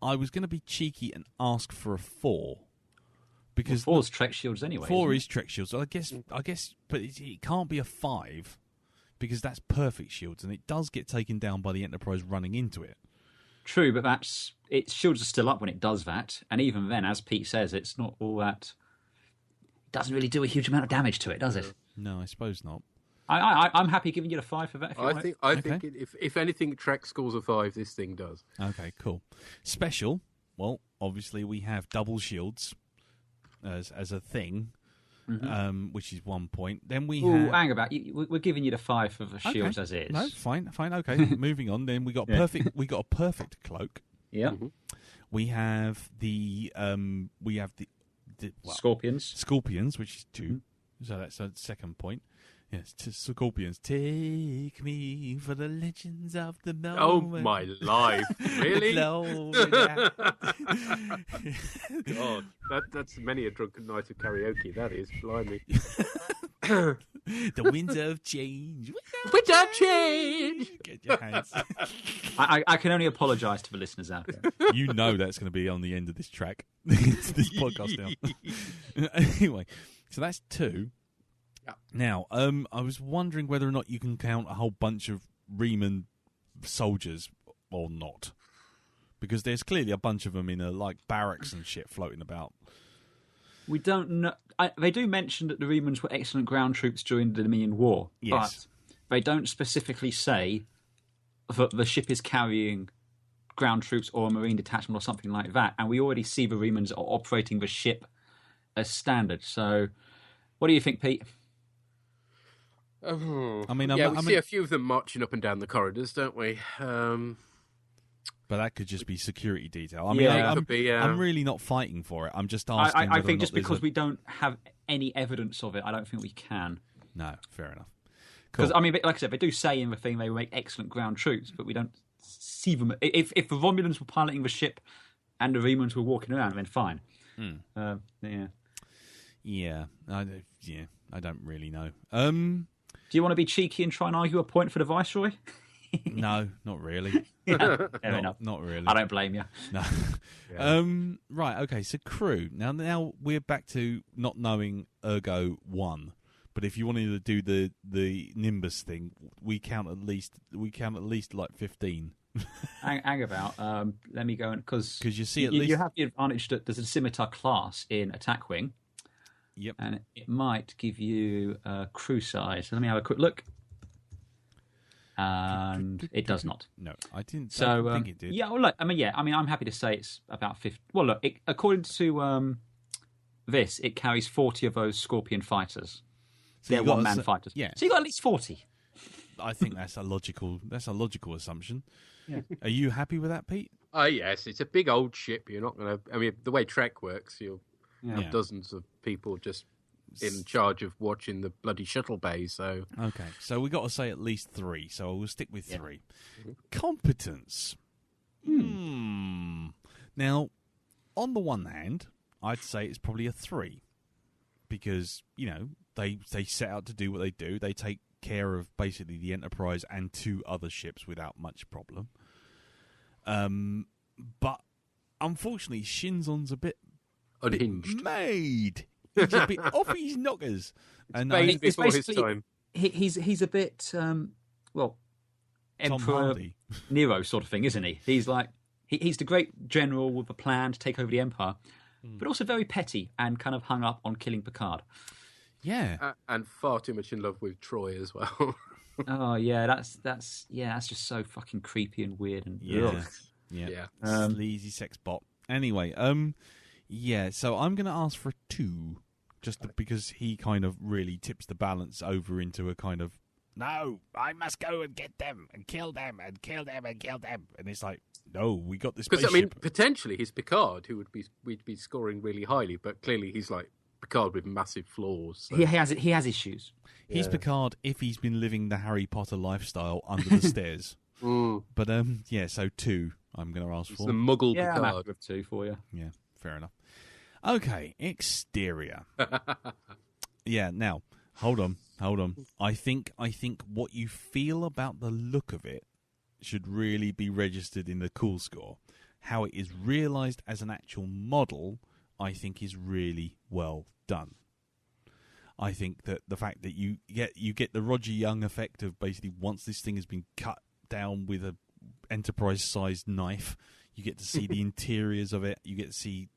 A: I was going to be cheeky and ask for a 4. Because
C: 4 is Trek shields anyway.
A: 4 is Trek shields. So I guess, but it can't be a 5 because that's perfect shields, and it does get taken down by the Enterprise running into it.
C: True, but shields are still up when it does that, and even then, as Pete says, it's not all that. Doesn't really do a huge amount of damage to it, does it?
A: No, I suppose not.
C: I'm happy giving you a 5 for that.
B: I think if anything, Trek scores a 5. This thing does.
A: Okay, cool. Special. Well, obviously we have double shields as a thing, which is 1 point. Then we have.
C: Hang about. We're giving you the 5 for the shields as is.
A: No, fine. Okay, moving on. Then we got perfect. We got a perfect cloak.
C: Yeah.
A: We have the Scorpions, which is 2. So that's a second point. Yes, to Scorpions. Take me for the legends of the moment.
B: Oh, my life. Really? God, that's many a drunken night of karaoke, that is. Blimey.
A: The winds of change.
B: Winds of change.
A: Get your hands.
C: I can only apologise to the listeners out there.
A: You know that's going to be on the end of this track. This podcast now. Anyway, so that's 2.
B: Yeah.
A: Now, I was wondering whether or not you can count a whole bunch of Reman soldiers or not. Because there's clearly a bunch of them in like barracks and shit floating about.
C: We don't know. They do mention that the Remans were excellent ground troops during the Dominion War,
A: Yes.
C: but they don't specifically say that the ship is carrying ground troops or a marine detachment or something like that. And we already see the Remans are operating the ship as standard. So, what do you think, Pete?
A: I mean,
B: we see a few of them marching up and down the corridors, don't we?
A: But that could just be security detail. I mean, I'm really not fighting for it. I'm just asking.
C: I think just because we don't have any evidence of it, I don't think we can.
A: No, fair enough.
C: Because, I mean, like I said, they do say in the thing they will make excellent ground troops, but we don't see them. If the Romulans were piloting the ship and the Remans were walking around, then fine.
A: Yeah, I don't really know.
C: Do you want to be cheeky and try and argue a point for the Viceroy?
A: No, not really.
C: Fair enough.
A: Not really.
C: I don't blame you.
A: No. Right, okay, so crew. Now we're back to not knowing ergo 1. But if you wanted to do the Nimbus thing, we count at least like 15.
C: Hang about. Let me go because
A: you see at least
C: you have the advantage that there's a scimitar class in attack wing.
A: Yep.
C: And it might give you a crew size. So let me have a quick look. And it does not.
A: No, I didn't.
C: So
A: I didn't think it did.
C: Yeah, well, look. I mean, I'm happy to say it's about 50. Well, look. According to this, it carries 40 of those Scorpion fighters.
A: So
C: they're one-man fighters.
A: Yeah.
C: So you got at least 40.
A: I think that's a logical assumption. Yeah. Are you happy with that, Pete?
B: Yes, it's a big old ship. You're not going to. I mean, the way Trek works, you'll have dozens of people just in charge of watching the bloody shuttle bay. So
A: okay, so we got to say at least 3. So we'll stick with 3. Competence. Now, on the one hand, I'd say it's probably a 3 because they set out to do what they do. They take care of basically the Enterprise and 2 other ships without much problem. But unfortunately, Shinzon's a bit
B: unhinged.
A: Made. He's a bit off his knockers.
B: And it's before his time.
C: He's a bit Emperor Nero sort of thing, isn't he? He's like he's the great general with a plan to take over the Empire, but also very petty and kind of hung up on killing Picard.
A: Yeah,
B: and far too much in love with Troy as well.
C: Oh yeah, that's just so fucking creepy and weird and
A: sleazy sex bot. Anyway, so I'm going to ask for a 2, because he kind of really tips the balance over into a kind of no, I must go and get them and kill them and kill them and kill them, and it's like no, we got this.
B: Because I mean, potentially he's Picard, who we'd be scoring really highly, but clearly he's like Picard with massive flaws. So.
C: He has issues.
A: He's Picard if he's been living the Harry Potter lifestyle under the stairs. But so 2 I'm going to ask for.
B: The Muggle Picard.
C: I'm happy with 2 for you.
A: Yeah, fair enough. Okay, exterior. Now hold on. I think what you feel about the look of it should really be registered in the cool score. How it is realised as an actual model, I think, is really well done. I think that the fact that you get the Roger Young effect of basically once this thing has been cut down with a Enterprise-sized knife, you get to see the interiors of it. You get to see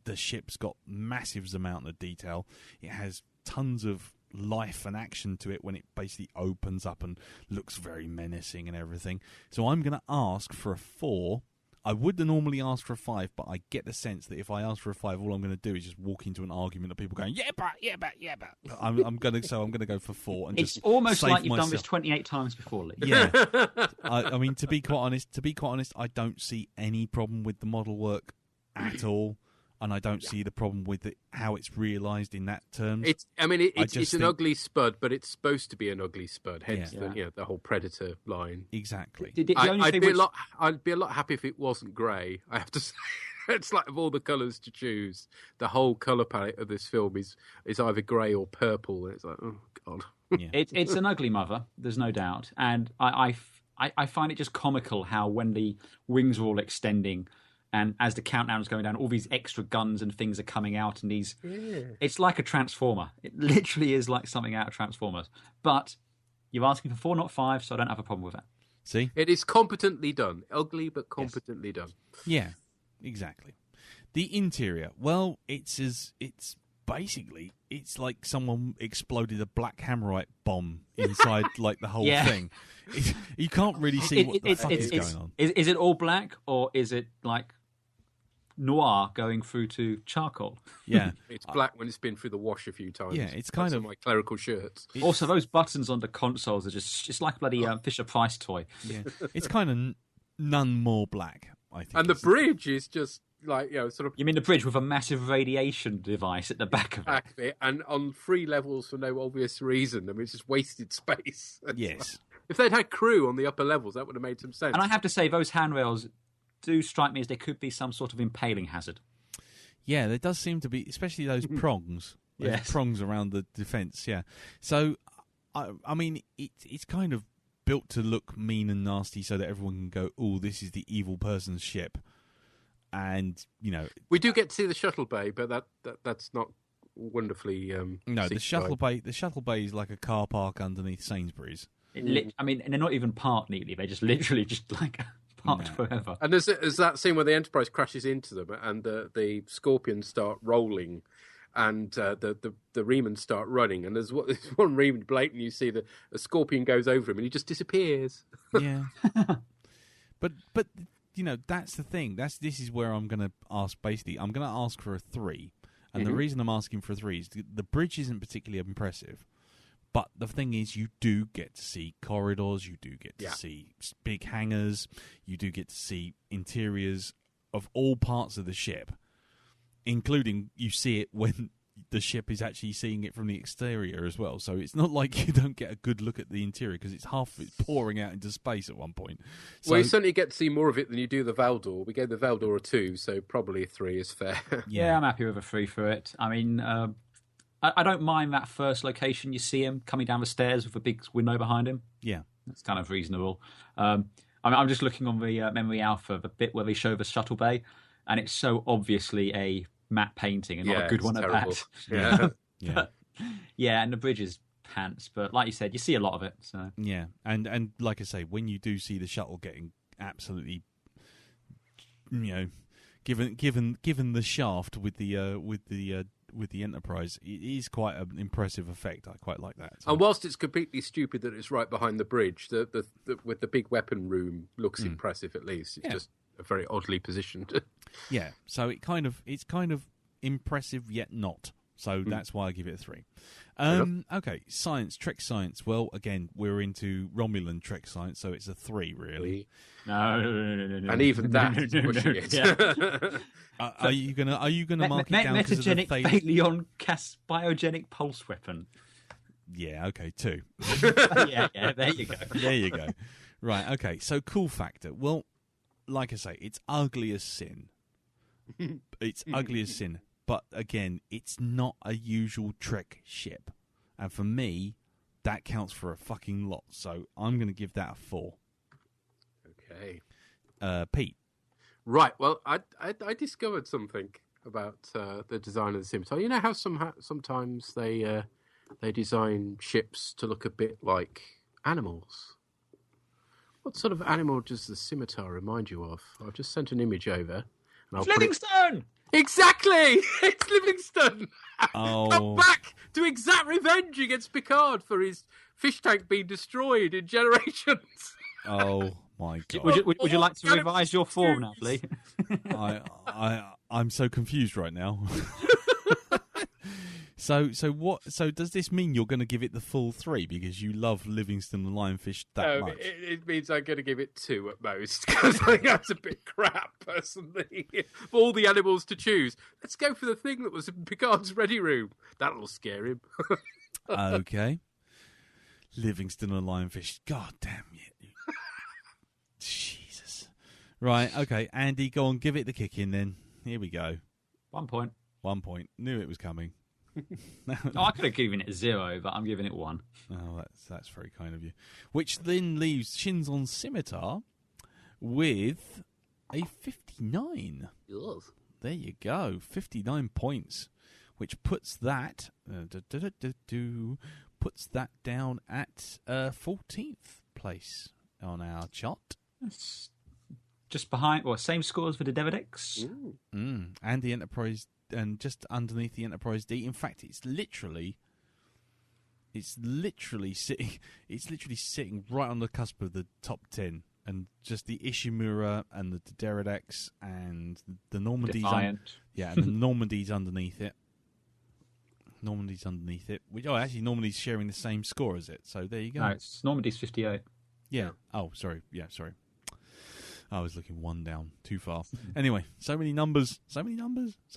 A: the ship's got massive amount of detail. It has tons of life and action to it when it basically opens up and looks very menacing and everything. So I'm going to ask for a 4. I would normally ask for a 5, but I get the sense that if I ask for a 5, all I'm going to do is just walk into an argument of people going, yeah, but. I'm going to go for 4. And
C: it's
A: just
C: almost like you've
A: myself.
C: done this 28 times before, Lee.
A: Yeah. I mean, to be quite honest, I don't see any problem with the model work at all. And I don't see the problem with how it's realised in that terms.
B: It's an ugly spud, but it's supposed to be an ugly spud. Hence the whole Predator line.
A: Exactly.
B: I'd be a lot happy if it wasn't grey. I have to say, it's like of all the colours to choose, the whole colour palette of this film is either grey or purple. It's like, oh god.
A: Yeah.
C: It's an ugly mother. There's no doubt, and I find it just comical how when the wings are all extending. And as the countdown is going down, all these extra guns and things are coming out, and these... Yeah. It's like a Transformer. It literally is like something out of Transformers. But you're asking for 4, not 5, so I don't have a problem with that.
A: See?
B: It is competently done. Ugly, but competently done.
A: Yeah, exactly. The interior, well, it's basically, it's like someone exploded a black hammerite bomb inside like the whole thing. You can't really see what the fuck is going on.
C: Is it all black, or is it like noir going through to charcoal?
A: Yeah.
B: It's black when it's been through the wash a few times.
A: Yeah, it's kind of
B: my clerical shirts.
C: Also, those buttons on the consoles are just like a bloody Fisher-Price toy.
A: Yeah. It's kind of none more black, I think.
B: And the bridge is just like, sort of...
C: You mean the bridge with a massive radiation device at the back of it?
B: And on 3 levels for no obvious reason. I mean, it's just wasted space.
A: Yes.
B: If they'd had crew on the upper levels, that would have made some sense.
C: And I have to say, those handrails do strike me as they could be some sort of impaling hazard.
A: Yeah, there does seem to be, especially those prongs. Those prongs around the defence, yeah. So, I mean, it's kind of built to look mean and nasty so that everyone can go, oh, this is the evil person's ship. And,
B: we do get to see the shuttle bay, but that's not wonderfully...
A: no, the shuttle bay is like a car park underneath Sainsbury's.
C: I mean, and they're not even parked neatly. They're just literally like... parked forever.
B: And there's that scene where the Enterprise crashes into them and the Scorpions start rolling and the Reman start running. And there's one Reman blatant, you see the Scorpion goes over him and he just disappears.
A: Yeah. But that's the thing. This is where I'm going to ask, basically. I'm going to ask for a 3. And the reason I'm asking for a 3 is the bridge isn't particularly impressive. But the thing is, you do get to see corridors, you do get to see big hangars, you do get to see interiors of all parts of the ship, including you see it when the ship is actually seeing it from the exterior as well. So it's not like you don't get a good look at the interior because it's pouring out into space at one point. So,
B: well, you certainly get to see more of it than you do the Valdor. We gave the Valdor a 2, so probably a 3 is fair.
C: Yeah, I'm happy with a 3 for it. I mean... I don't mind that first location. You see him coming down the stairs with a big window behind him.
A: Yeah.
C: That's kind of reasonable. I'm just looking on the Memory Alpha, the bit where they show the shuttle bay, and it's so obviously a matte painting and not a good one at that.
B: Yeah.
C: Yeah, and the bridge is pants, but like you said, you see a lot of it. So
A: yeah, and like I say, when you do see the shuttle getting absolutely, given the shaft with the Enterprise, it is quite an impressive effect. I quite like that. So.
B: And whilst it's completely stupid that it's right behind the bridge, the with the big weapon room looks impressive at least. It's just very oddly positioned.
A: Yeah, so it's kind of impressive yet not. So that's why I give it a 3. Okay, Trek science. Well, again, we're into Romulan Trek science, so it's a 3, really.
C: No.
B: And even that is pushing it.
A: Are you gonna mark it down because of the
C: Phaeton biogenic pulse weapon?
A: Yeah. Okay. 2.
C: yeah. There you go.
A: There you go. Right. Okay. So cool factor. Well, like I say, it's ugly as sin. It's ugly as sin. But again, it's not a usual Trek ship. And for me, that counts for a fucking lot. So I'm going to give that a 4.
B: Okay.
A: Pete.
B: Right. Well, I discovered something about the design of the Scimitar. You know how sometimes they design ships to look a bit like animals? What sort of animal does the Scimitar remind you of? I've just sent an image over.
C: Livingstone!
B: Exactly! It's Livingstone!
A: Oh.
B: Come back to exact revenge against Picard for his fish tank being destroyed in Generations.
A: Oh my god!
C: Would you like to revise your form now, Lee?
A: I'm so confused right now. So does this mean you're going to give it the full 3 because you love Livingston and Lionfish that much?
B: It means I'm going to give it 2 at most because I think that's a bit crap, personally. For all the animals to choose, let's go for the thing that was in Picard's ready room. That'll scare him.
A: Okay. Livingston and Lionfish. God damn it. Jesus. Right, okay. Andy, go on, give it the kick in then. Here we go.
C: 1 point.
A: 1 point. Knew it was coming.
C: I could have given it a 0, but I'm giving it 1.
A: Oh, that's very kind of you. Which then leaves Shins on Scimitar with a 59.
B: Yes.
A: There you go, 59 points, which puts that puts that down at 14th place on our chart.
C: It's just behind, same scores for the Devedex.
A: And the Enterprise, and just underneath the Enterprise D. In fact, it's literally sitting right on the cusp of the top 10. And just the Ishimura and the Deredex and the Normandy's
C: Defiant.
A: and the Normandy's underneath it. Actually, Normandy's sharing the same score as it. So there you go.
C: No, it's Normandy's 58.
A: Yeah. Oh, sorry. Yeah, sorry. I was looking one down too far. Anyway, so many numbers. So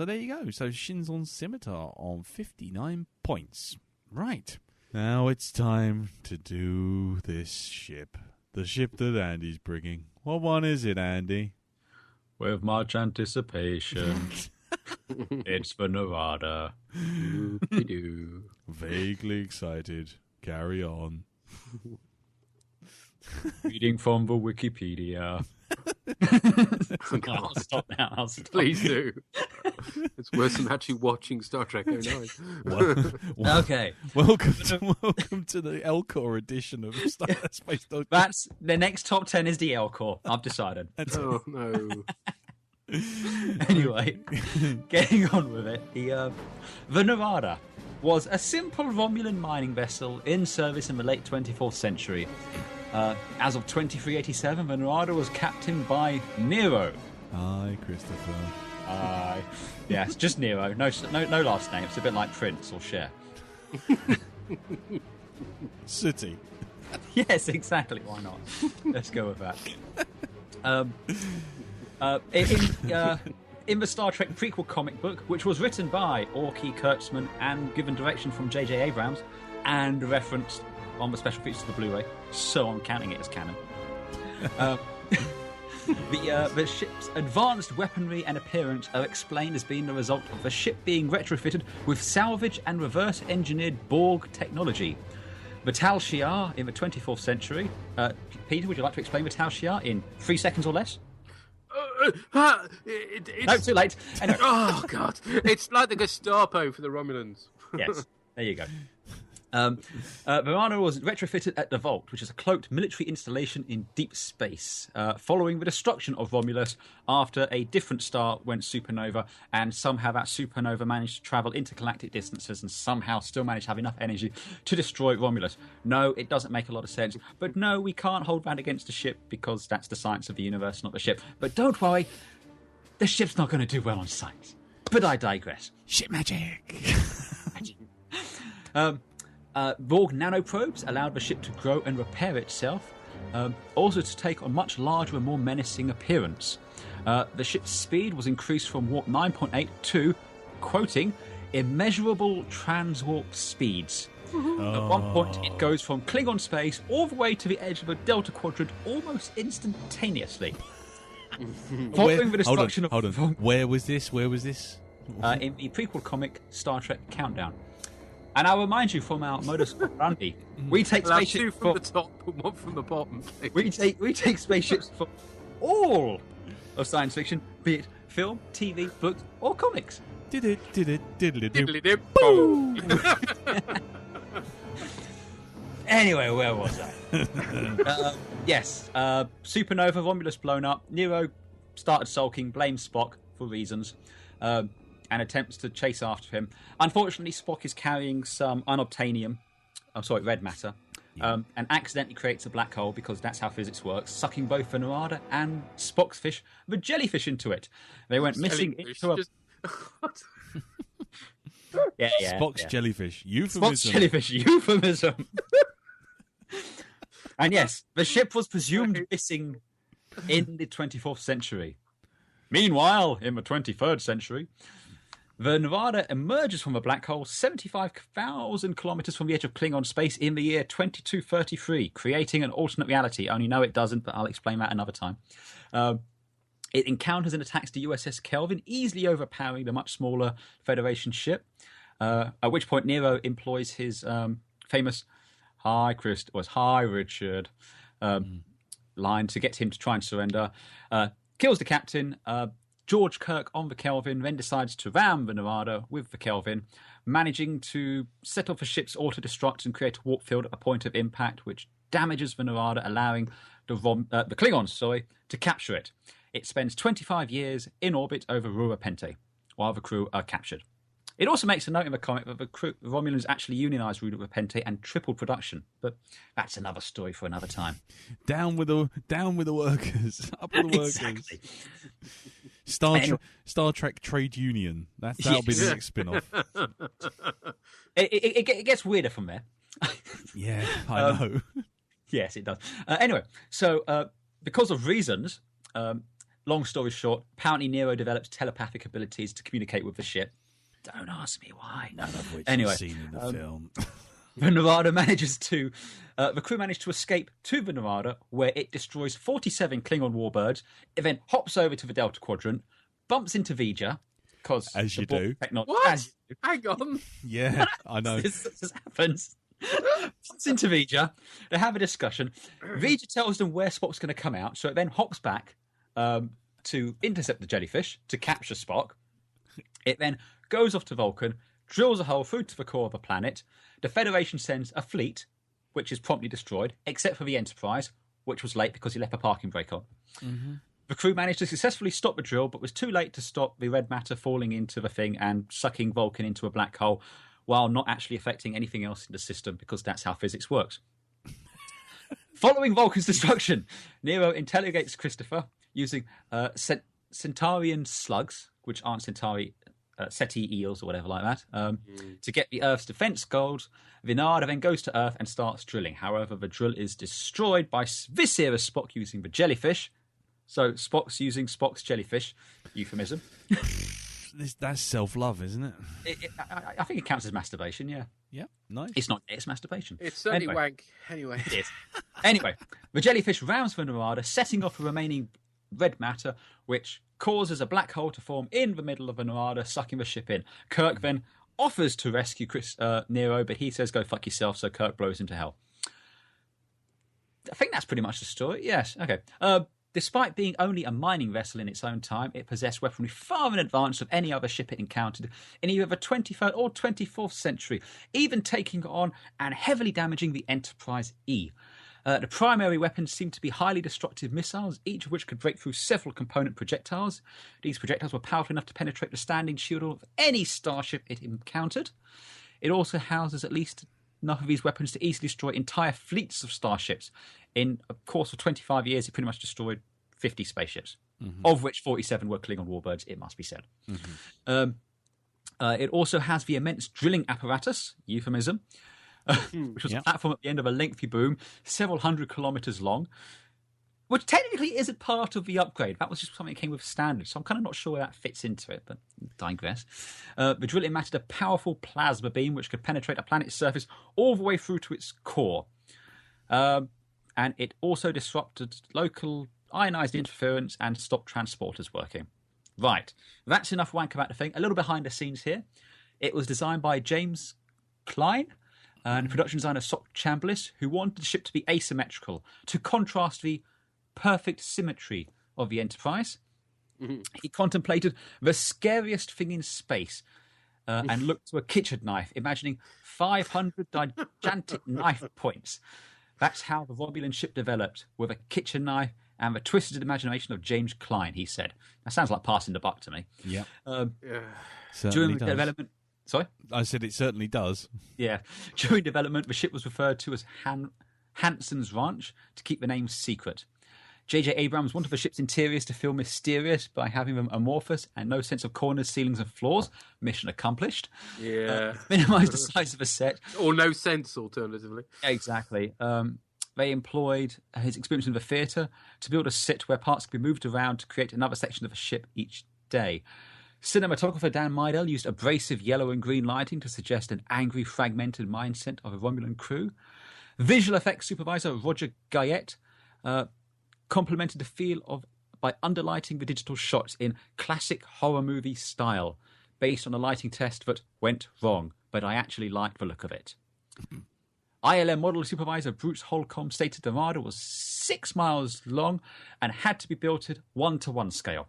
A: there you go. So Shinzon Scimitar on 59 points. Right. Now it's time to do this ship. The ship that Andy's bringing. What one is it, Andy?
C: With much anticipation. It's the Nevada.
A: Vaguely excited. Carry on.
C: Reading from the Wikipedia. I'll stop now.
B: Please do. It's worse than actually watching Star Trek 09.
C: Okay.
A: Welcome to the Elcor edition of Space Dog.
C: That's the next top 10 is the Elcor. I've decided.
B: Oh no.
C: Anyway, getting on with it. The Nevada was a simple Romulan mining vessel in service in the late 24th century. As of 2387, the Nevada was captained by Nero.
A: Hi, Christopher.
C: Hi. Yes, just Nero. No last name. It's a bit like Prince or Cher.
A: City.
C: Yes, exactly. Why not? Let's go with that. In the Star Trek prequel comic book, which was written by Orky Kurtzman and given direction from J.J. Abrams, and referenced on the special features of the Blu-ray, so I'm counting it as canon. The ship's advanced weaponry and appearance are explained as being the result of the ship being retrofitted with salvage and reverse-engineered Borg technology. The Tal Shiar in the 24th century. Peter, would you like to explain the Tal Shiar in 3 seconds or less? No, too late. Anyway.
B: Oh, God. It's like the Gestapo for the Romulans.
C: Yes, there you go. Verana was retrofitted at the Vault, which is a cloaked military installation in deep space, following the destruction of Romulus after a different star went supernova, and somehow that supernova managed to travel intergalactic distances and somehow still managed to have enough energy to destroy Romulus. No, it doesn't make a lot of sense, but no, we can't hold that against the ship because that's the science of the universe, not the ship. But don't worry, the ship's not going to do well on science. But I digress.
A: Ship magic.
C: Borg nanoprobes allowed the ship to grow and repair itself, also to take a much larger and more menacing appearance. The ship's speed was increased from warp 9.8 to, quoting, immeasurable transwarp speeds. At one point, it goes from Klingon space all the way to the edge of a Delta Quadrant almost instantaneously. Following the destruction
A: hold on. Where was this?
C: In the prequel comic Star Trek Countdown. And I'll remind you from our modus operandi, we take spaceships
B: from the top and one from the bottom.
C: We take spaceships for all of science fiction, be it film, TV, books, or comics.
B: Boom.
C: Anyway, where was I? Yes, supernova, Romulus blown up. Nero started sulking, blames Spock for reasons. And attempts to chase after him. Unfortunately, Spock is carrying some red matter, and accidentally creates a black hole because that's how physics works, sucking both the Narada and Spock's fish, the jellyfish, into it. They went missing into a...
A: Spock's jellyfish. Euphemism.
C: Spock's jellyfish. Euphemism. And yes, the ship was presumed missing in the 24th century. Meanwhile, in the 23rd century, the Nevada emerges from a black hole 75,000 kilometers from the edge of Klingon space in the year 2233, creating an alternate reality. I only know it doesn't, but I'll explain that another time. It encounters and attacks the USS Kelvin, easily overpowering the much smaller Federation ship, at which point Nero employs his famous "Hi, Richard" line to get him to try and surrender. Kills the captain. George Kirk on the Kelvin then decides to ram the Nevada with the Kelvin, managing to set off the ship's auto-destruct and create a warp field at the point of impact, which damages the Nevada, allowing the Klingons, to capture it. It spends 25 years in orbit over Rura Penthe, while the crew are captured. It also makes a note in the comic that the Romulans actually unionised Rura Penthe and tripled production, but that's another story for another time.
A: Down with the workers, up with the workers.
C: Exactly.
A: Star Trek Trade Union. That'll be the next spin-off.
C: It gets weirder from there.
A: Yeah, I know.
C: Yes, it does. Anyway, so because of reasons, long story short, apparently Nero develops telepathic abilities to communicate with the ship. Don't ask me why.
A: None of which
C: anyway,
A: is seen in the film.
C: The Narada the crew managed to escape to the Narada, where it destroys 47 Klingon warbirds. It then hops over to the Delta Quadrant, bumps into Vija, because
A: as you do.
B: What? Hang on.
A: Yeah, I know.
C: This happens. Bumps into Vija. They have a discussion. Vija tells them where Spock's going to come out, so it then hops back to intercept the jellyfish to capture Spock. It then goes off to Vulcan, drills a hole through to the core of the planet. The Federation sends a fleet, which is promptly destroyed, except for the Enterprise, which was late because he left a parking brake on. Mm-hmm. The crew managed to successfully stop the drill, but was too late to stop the red matter falling into the thing and sucking Vulcan into a black hole, while not actually affecting anything else in the system, because that's how physics works. Following Vulcan's destruction, Nero interrogates Christopher using Centaurian slugs, which aren't Centauri, Seti eels or whatever like that, to get the Earth's defense goals. Vinarda then goes to Earth and starts drilling. However, the drill is destroyed by Viserys Spock using the jellyfish. So Spock's using Spock's jellyfish. Euphemism.
A: That's self-love, isn't it?
C: I think it counts as masturbation, yeah.
A: Yeah, nice.
C: It's not, it's masturbation.
B: It's certainly wank. Anyway.
C: It is. Anyway, the jellyfish rounds the Narada, setting off the remaining red matter, which causes a black hole to form in the middle of the Narada, sucking the ship in. Kirk then offers to rescue Nero, but he says, go fuck yourself, so Kirk blows into hell. I think that's pretty much the story. Yes, okay. Despite being only a mining vessel in its own time, it possessed weaponry far in advance of any other ship it encountered in either the 23rd or 24th century, even taking on and heavily damaging the Enterprise E. The primary weapons seemed to be highly destructive missiles, each of which could break through several component projectiles. These projectiles were powerful enough to penetrate the standing shield of any starship it encountered. It also houses at least enough of these weapons to easily destroy entire fleets of starships. In a course of 25 years, it pretty much destroyed 50 spaceships, of which 47 were Klingon warbirds, it must be said. It also has the immense drilling apparatus, euphemism, which was a platform at the end of a lengthy boom, several hundred kilometres long, which technically isn't part of the upgrade. That was just something that came with standard, so I'm kind of not sure where that fits into it, but digress. The drill emitted a powerful plasma beam which could penetrate a planet's surface all the way through to its core. And it also disrupted local ionized interference and stopped transporters working. Right, that's enough wank about the thing. A little behind the scenes here. It was designed by James Klein and production designer Sock Chambliss, who wanted the ship to be asymmetrical to contrast the perfect symmetry of the Enterprise. He contemplated the scariest thing in space and looked to a kitchen knife, imagining 500 gigantic knife points. That's how the Romulan ship developed, with a kitchen knife and the twisted imagination of James Klein, he said. That sounds like passing the buck to me.
A: Yeah.
C: During the development... Sorry?
A: I said it certainly does.
C: Yeah. During development, the ship was referred to as Hanson's Ranch to keep the name secret. J.J. Abrams wanted the ship's interiors to feel mysterious by having them amorphous and no sense of corners, ceilings and floors. Mission accomplished.
B: Yeah.
C: Minimise the size of a set.
B: Or no sense, alternatively.
C: Exactly. They employed his experience in the theatre to build a set where parts could be moved around to create another section of a ship each day. Cinematographer Dan Meidel used abrasive yellow and green lighting to suggest an angry, fragmented mindset of a Romulan crew. Visual effects supervisor Roger Guyette complemented the feel by underlighting the digital shots in classic horror movie style, based on a lighting test that went wrong, but I actually liked the look of it. ILM model supervisor Bruce Holcomb stated the Armada was 6 miles long and had to be built at 1:1 scale,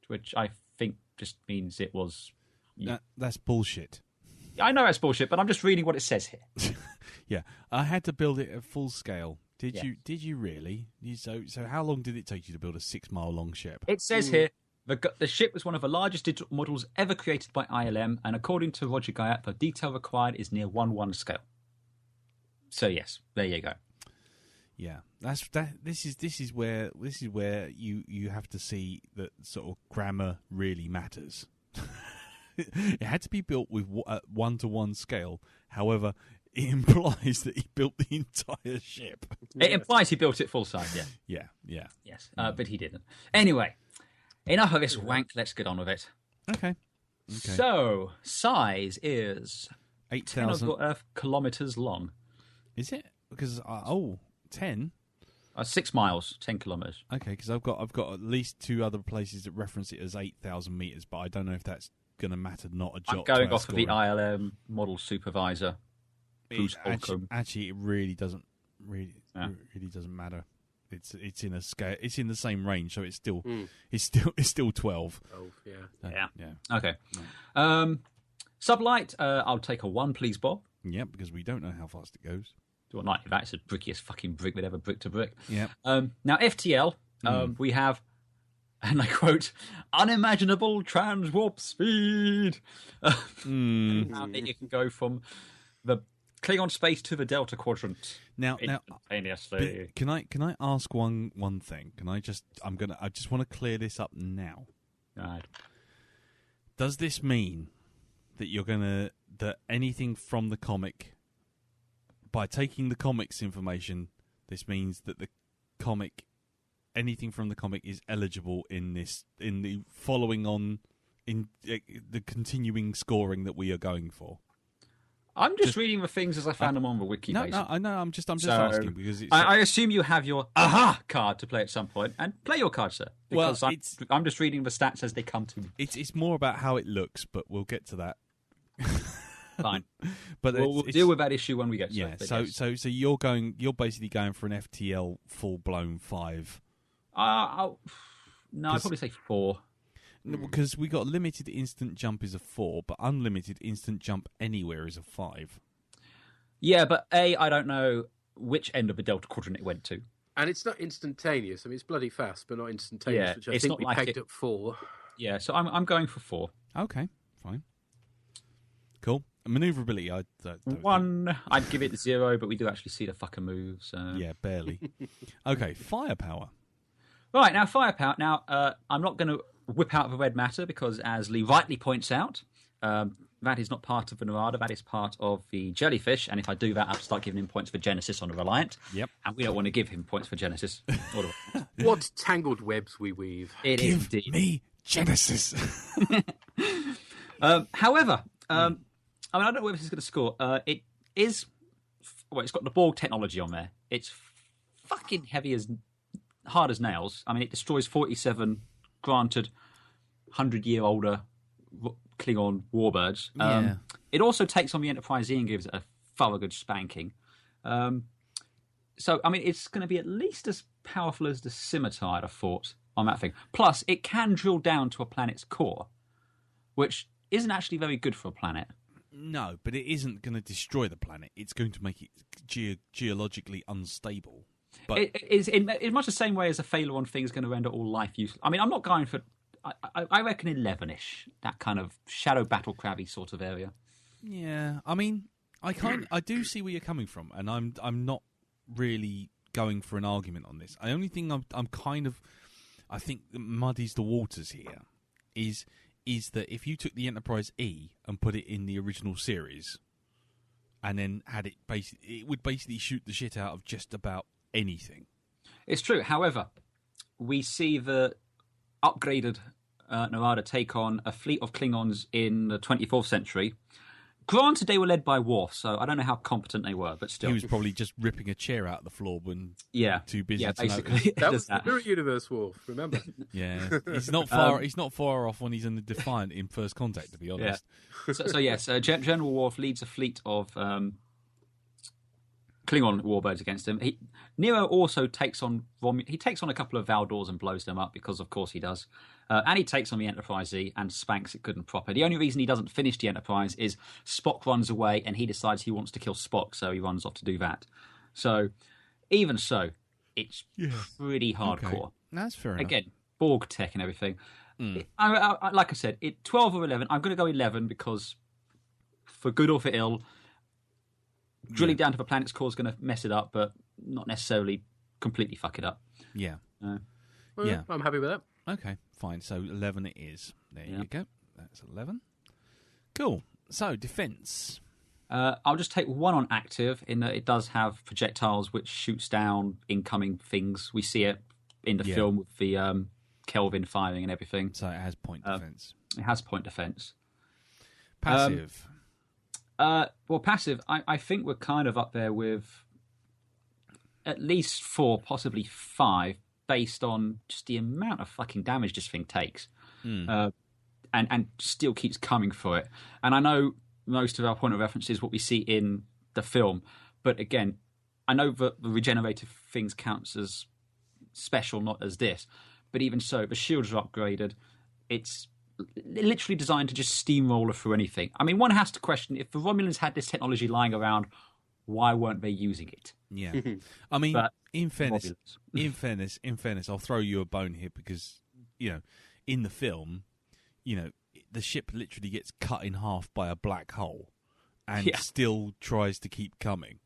C: which I think just means it was...
A: That's bullshit.
C: I know that's bullshit, but I'm just reading what it says here.
A: Yeah, I had to build it at full scale Did you really? So how long did it take you to build a 6 mile long ship?
C: It says here the ship was one of the largest digital models ever created by ILM, and according to Roger Guyat, the detail required is near 1/1 scale. So yes, there you go.
A: Yeah, This is where you have to see that sort of grammar really matters. It had to be built with 1-to-1 scale. However, it implies that he built the entire ship.
C: It implies he built it full size.
A: Yeah.
C: Yes, but he didn't. Anyway, enough of this wank. Let's get on with it.
A: Okay.
C: So size is
A: 8,000
C: Earth kilometers long.
A: Is it? Because 10.
C: 6 miles, 10 kilometers.
A: Okay, because I've got at least 2 other places that reference it as 8,000 meters, but I don't know if that's going to matter. Not a jot.
C: I'm going off of the ILM model supervisor.
A: Actually, it really doesn't really doesn't matter. It's in a scale. It's in the same range, so it's still 12.
B: Yeah.
C: Okay. Sublight. I'll take a 1, please, Bob.
A: Yeah, because we don't know how fast it goes.
C: Well, not that's the brickiest fucking brick we'd ever brick to brick.
A: Yeah.
C: Now FTL, we have, and I quote, unimaginable transwarp speed. Now that you can go from the Klingon space to the Delta Quadrant.
A: Now,
C: instantaneously.
A: Can I ask one thing? I just want to clear this up now.
C: Right.
A: Does this mean that that anything from the comic, by taking the comic's information, this means that anything from the comic is eligible in the following on in the continuing scoring that we are going for?
C: I'm just reading the things as I found them on the wiki.
A: No, I know. I'm just asking because
C: I assume you have your aha card to play at some point, and play your card, sir. Because I'm just reading the stats as they come to me.
A: It's more about how it looks, but we'll get to that.
C: Fine,
A: but
C: we'll deal with that issue when we get to it.
A: So you're basically going for an FTL full blown 5.
C: No, I'd probably say 4.
A: No, because we got limited instant jump is a 4, but unlimited instant jump anywhere is a 5.
C: Yeah, but I don't know which end of the Delta Quadrant it went to.
B: And it's not instantaneous. I mean, it's bloody fast, but not instantaneous,
C: Yeah,
B: which I
C: it's
B: think
C: not
B: we
C: like
B: pegged at 4.
C: Yeah, so I'm going for 4.
A: Okay, fine. Cool. Maneuverability, I don't
C: 1, I'd give it 0, but we do actually see the fucker move. So.
A: Yeah, barely. Okay, firepower.
C: Right, now firepower. Now, I'm not going to whip out the red matter because, as Lee rightly points out, that is not part of the Narada, that is part of the jellyfish, and if I do that, I'll start giving him points for Genesis on the Reliant.
A: Yep.
C: And we don't want to give him points for Genesis.
B: What tangled webs we weave.
A: Give me Genesis.
C: However, I don't know whether this is going to score. It's got the Borg technology on there. It's fucking heavy hard as nails. I mean, it destroys 47 granted 100-year-older Klingon warbirds. It also takes on the Enterprise E and gives it a thorough good spanking. So, I mean, it's going to be at least as powerful as the Scimitar, I'd have thought, on that thing. Plus, it can drill down to a planet's core, which isn't actually very good for a planet.
A: No, but it isn't going to destroy the planet. It's going to make it geologically unstable. But
C: it is in much the same way as a failure on thing is going to render all life useless. I mean, I'm not going for... I reckon 11-ish, that kind of shadow battle crabby sort of area.
A: Yeah, I mean, I do see where you're coming from, and I'm not really going for an argument on this. The only thing I think that muddies the waters here is that if you took the Enterprise E and put it in the original series, and then had it it would basically shoot the shit out of just about anything.
C: It's true. However, we see the upgraded Narada take on a fleet of Klingons in the 24th century. Granted, they were led by Worf, so I don't know how competent they were, but still.
A: He was probably just ripping a chair out of the floor when too busy to
C: basically.
A: notice.
B: That was the Mirror Universe Wolf, remember?
A: Yeah, he's not far off when he's in the Defiant in First Contact, to be honest.
C: Yeah. So yes, General Worf leads a fleet of Klingon warbirds against him. Nero also takes on he takes on a couple of Valdors and blows them up because, of course, he does. And he takes on the Enterprise E and spanks it good and proper. The only reason he doesn't finish the Enterprise is Spock runs away and he decides he wants to kill Spock, so he runs off to do that. So even so, it's pretty hardcore.
A: Okay. That's fair enough.
C: Again, Borg tech and everything. Like I said, 12 or 11. I'm going to go 11 because, for good or for ill, drilling down to the planet's core is going to mess it up, but not necessarily completely fuck it up.
A: Yeah.
B: Yeah, I'm happy with that.
A: Okay, fine. So 11 it is. There you go. That's 11. Cool. So, defense.
C: I'll just take one on active in that it does have projectiles which shoots down incoming things. We see it in the film with the Kelvin firing and everything.
A: So it has point defense.
C: It has point defense.
A: Passive.
C: Well, passive, I think we're kind of up there with at least 4, possibly 5, based on just the amount of fucking damage this thing takes. And still keeps coming for it. And I know most of our point of reference is what we see in the film, but again, I know that the regenerative things counts as special, not as this. But even so, the shields are upgraded. It's literally designed to just steamroller through anything. I mean, one has to question, if the Romulans had this technology lying around, why weren't they using it?
A: Yeah. I mean, in fairness, I'll throw you a bone here because, in the film, the ship literally gets cut in half by a black hole and still tries to keep coming.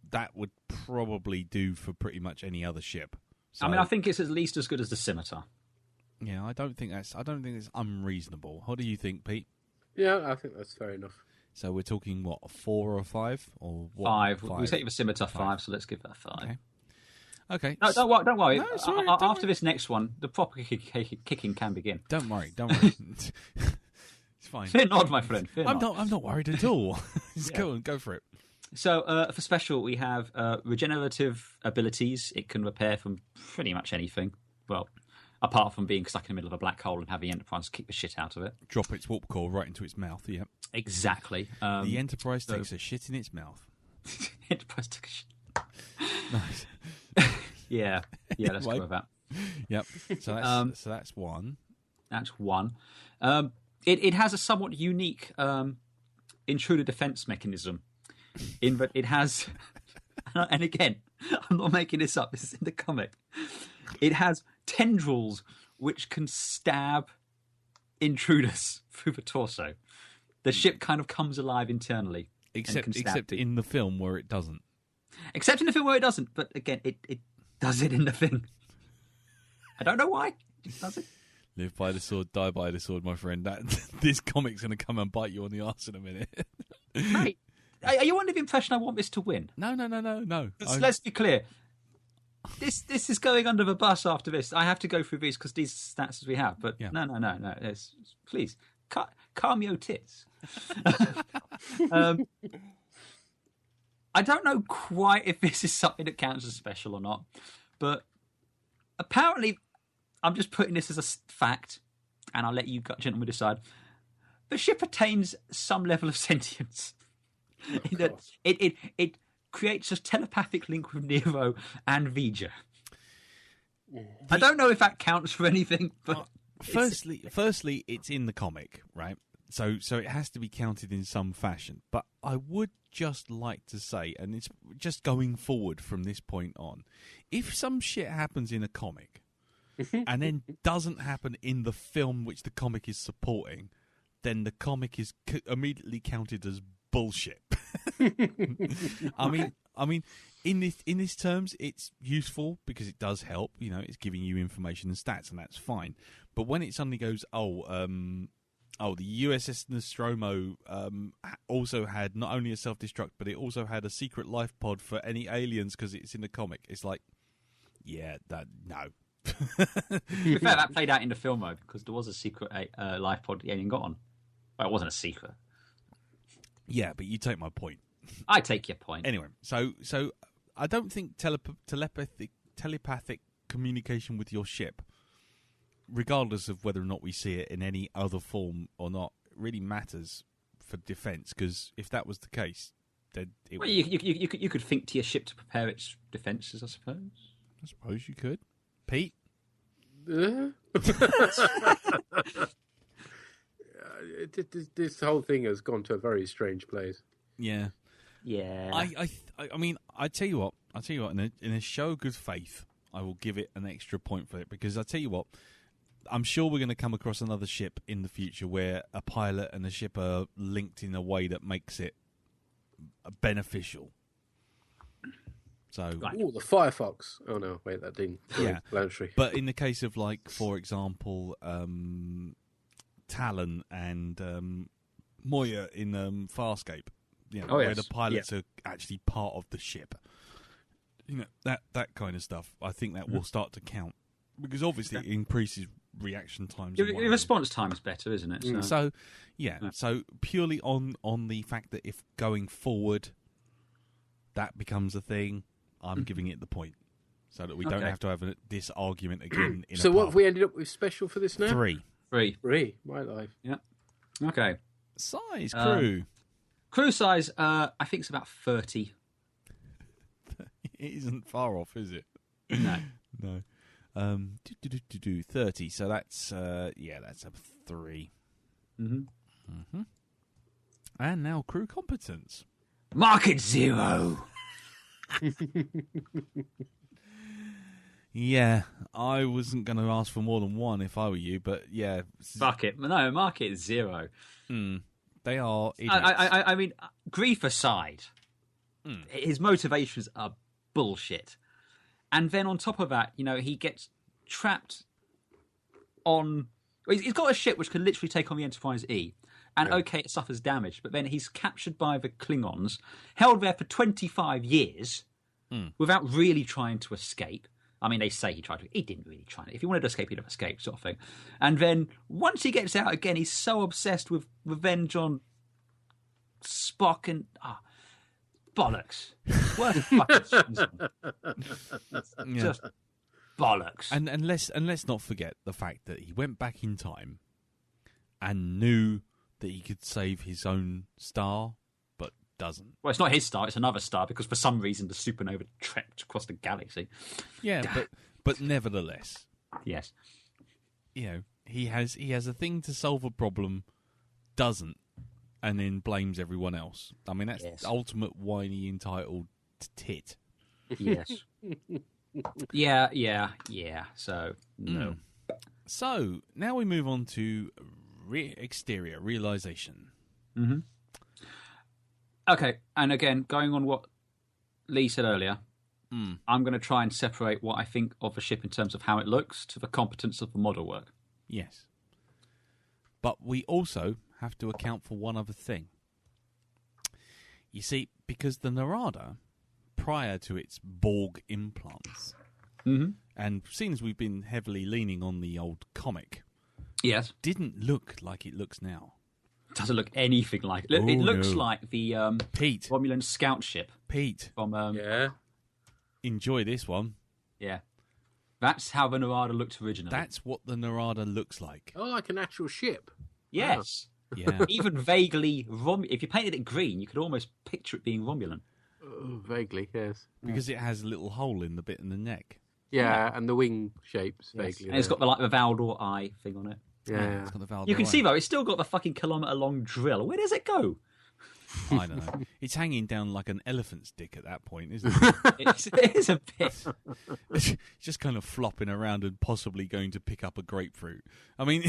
A: That would probably do for pretty much any other ship. So,
C: I think it's at least as good as the Scimitar.
A: Yeah, I don't think it's unreasonable. What do you think, Pete?
B: Yeah, I think that's fair enough.
A: So we're talking, what, a 4 or 5? Or what?
C: 5. We take the Scimitar 5, so let's give that 5.
A: Okay.
C: No, don't worry.
A: No, sorry,
C: after this next one, the proper kicking can begin.
A: Don't worry. It's fine.
C: Fear not, my friend.
A: I'm not worried at all. Just go for it.
C: So for special, we have regenerative abilities. It can repair from pretty much anything. Well, apart from being stuck in the middle of a black hole and have the Enterprise kick the shit out of it.
A: Drop its warp core right into its mouth, yeah.
C: Exactly.
A: The Enterprise takes a shit in its mouth.
C: Enterprise took a shit.
A: Nice.
C: Yeah, let's go with that.
A: Yep. So that's 1.
C: That's 1. It has a somewhat unique intruder defense mechanism in that it has, and again, I'm not making this up, this is in the comic, it has tendrils which can stab intruders through the torso. The ship kind of comes alive internally.
A: Except in the film where it doesn't.
C: Except in the film where it doesn't, but again, it does it in the thing. I don't know why. It does it.
A: Live by the sword, die by the sword, my friend. This comic's going to come and bite you on the arse in a minute.
C: Right. Are you under the impression I want this to win?
A: No.
C: Let's be clear. This is going under the bus after this. I have to go through these because these stats as we have. But no. Please, calm your tits. I don't know quite if this is something that counts as special or not, but apparently I'm just putting this as a fact, and I'll let you gentlemen decide. The ship attains some level of sentience. In that it creates a telepathic link with Nero and Vija. I don't know if that counts for anything, but
A: firstly, it's in the comic, right? So it has to be counted in some fashion. But I would just like to say, and it's just going forward from this point on, if some shit happens in a comic and then doesn't happen in the film which the comic is supporting, then the comic is immediately counted as bullshit. I mean, in this terms, it's useful because it does help. It's giving you information and stats, and that's fine. But when it suddenly goes, the USS Nostromo also had not only a self-destruct, but it also had a secret life pod for any aliens because it's in the comic. It's like, no.
C: To be fair, that played out in the film though, because there was a secret life pod the alien got on. Well, it wasn't a secret.
A: Yeah, but you take my point.
C: I take your point.
A: Anyway, so I don't think telepathic communication with your ship, regardless of whether or not we see it in any other form or not, really matters for defence. Because if that was the case, then
C: you could think to your ship to prepare its defences. I suppose
A: you could. Pete.
B: This whole thing has gone to a very strange place.
A: Yeah.
C: Yeah.
A: I mean, I tell you what. In a show of good faith, I will give it an extra point for it because I tell you what, I'm sure we're going to come across another ship in the future where a pilot and a ship are linked in a way that makes it beneficial. So,
B: Oh, the Firefox. Oh no, wait, that didn't.
A: Yeah.
B: Planetary.
A: But in the case of, like, for example, Talon and Moya in Farscape, where the pilots are actually part of the ship. That kind of stuff. I think that will start to count because obviously it increases reaction times.
C: Your response time is better, isn't it?
A: So purely on the fact that if going forward that becomes a thing, I'm giving it the point so that we don't have to have this argument again.
B: So what have we ended up with special for this now?
A: 3.
B: 3. My life.
C: Yeah. Okay.
A: Size crew.
C: Crew size, I think it's about 30.
A: It isn't far off, is it?
C: No.
A: No. 30. So that's that's a 3. Mm-hmm. And now crew competence.
C: Market 0.
A: Yeah, I wasn't going to ask for more than 1 if I were you, but yeah.
C: Fuck it. No, market 0.
A: They are idiots.
C: I mean, grief aside, his motivations are bullshit. And then on top of that, he gets trapped on... He's got a ship which can literally take on the Enterprise E. And it suffers damage, but then he's captured by the Klingons, held there for 25 years without really trying to escape. I mean, they say he tried to. He didn't really try. If he wanted to escape, he'd have escaped, sort of thing. And then once he gets out again, he's so obsessed with revenge on Spock and bollocks. What a fucking season. Just bollocks.
A: And let's not forget the fact that he went back in time and knew that he could save his own star, but doesn't.
C: Well, it's not his star; it's another star because for some reason the supernova trekked across the galaxy.
A: Yeah, but nevertheless,
C: yes,
A: he has a thing to solve a problem, doesn't, and then blames everyone else. I mean, that's the ultimate whiny entitled tit.
C: Yes. Yeah. So no.
A: So now we move on to exterior realization.
C: Mm-hmm. Okay, and again, going on what Lee said earlier, I'm going to try and separate what I think of the ship in terms of how it looks to the competence of the model work.
A: Yes. But we also have to account for one other thing. You see, because the Narada, prior to its Borg implants, and seeing as we've been heavily leaning on the old comic,
C: yes,
A: didn't look like it looks now.
C: Doesn't look anything like it. It looks like the
A: Pete
C: Romulan scout ship.
A: Pete,
C: from
A: enjoy this one.
C: Yeah, that's how the Narada looked originally.
A: That's what the Narada looks like.
B: Oh, like an actual ship.
C: Yes.
A: Yeah.
C: Even vaguely if you painted it green, you could almost picture it being Romulan.
B: Vaguely, yes.
A: Because it has a little hole in the bit in the neck.
B: Yeah, and the wing shapes vaguely.
C: And it's got the Valdor eye thing on it.
B: Yeah.
A: It's got the Valdor
C: you can
A: eye.
C: see though, it's still got the fucking kilometre-long drill. Where does it go?
A: I don't know. It's hanging down like an elephant's dick at that point, isn't it?
C: It is a bit.
A: It's just kind of flopping around and possibly going to pick up a grapefruit. I mean,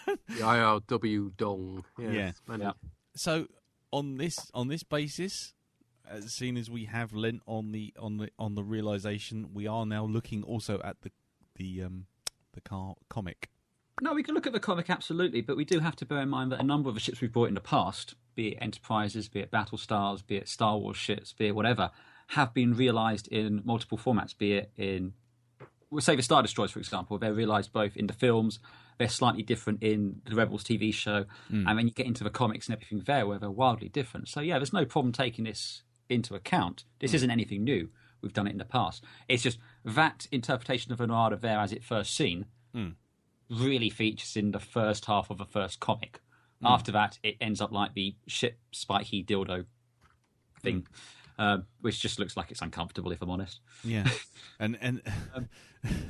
B: the IRW dong. Yes,
A: yeah. So on this basis, as seen as we have lent on the realization, we are now looking also at the comic.
C: No, we can look at the comic absolutely, but we do have to bear in mind that a number of the ships we've brought in the past, be it Enterprises, be it Battlestars, be it Star Wars ships, be it whatever, have been realised in multiple formats. Be it in, we'll say the Star Destroyers, for example, they're realised both in the films, they're slightly different in the Rebels TV show, and then you get into the comics and everything there where they're wildly different. So yeah, there's no problem taking this into account. This isn't anything new. We've done it in the past. It's just that interpretation of an Armada there as it first seen really features in the first half of the first comic. After that, it ends up like the ship spiky dildo thing, which just looks like it's uncomfortable, if I'm honest.
A: Yeah, and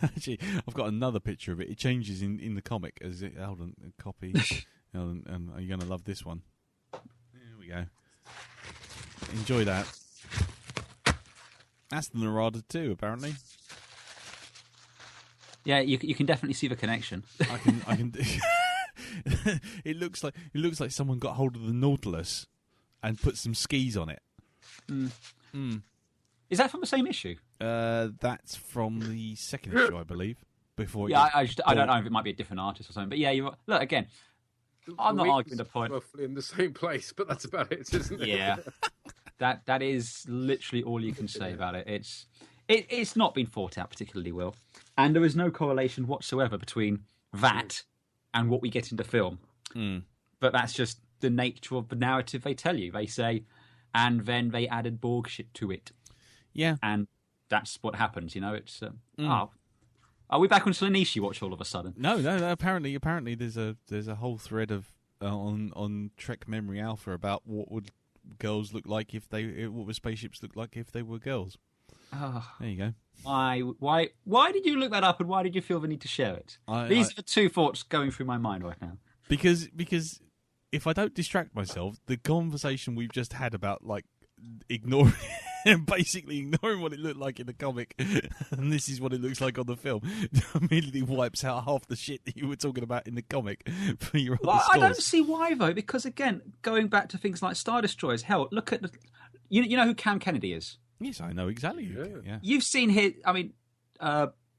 A: actually, I've got another picture of it. It changes in the comic as it. Hold on, copy. And are you going to love this one? There we go. Enjoy that. That's the Narada too, apparently.
C: Yeah, you can definitely see the connection.
A: I can. It looks like someone got hold of the Nautilus and put some skis on it.
C: Is that from the same issue?
A: That's from the second issue, I believe. Before,
C: I don't know if it might be a different artist or something. But yeah, look again. I'm not arguing the point.
B: Roughly in the same place, but that's about it, isn't it?
C: Yeah, that is literally all you can say about it. It's not been thought out particularly well, and there is no correlation whatsoever between that and what we get in the film. But that's just the nature of the narrative they tell you. They say, and then they added Borg shit to it. Yeah, and that's what happens. It's Are we back on Slanishi watch all of a sudden?
A: No. Apparently, there's a whole thread of on Trek Memory Alpha about what would girls look like what would spaceships look like if they were girls. Oh, there you go.
C: Why did you look that up, and why did you feel the need to share it? These are the two thoughts going through my mind right now.
A: Because if I don't distract myself, the conversation we've just had about basically ignoring what it looked like in the comic, and this is what it looks like on the film, immediately wipes out half the shit that you were talking about in the comic for your other
C: I don't see why, though, because, again, going back to things like Star Destroyers, hell, look at you know who Cam Kennedy is?
A: Yes, I know exactly. Yeah.
C: You've seen his,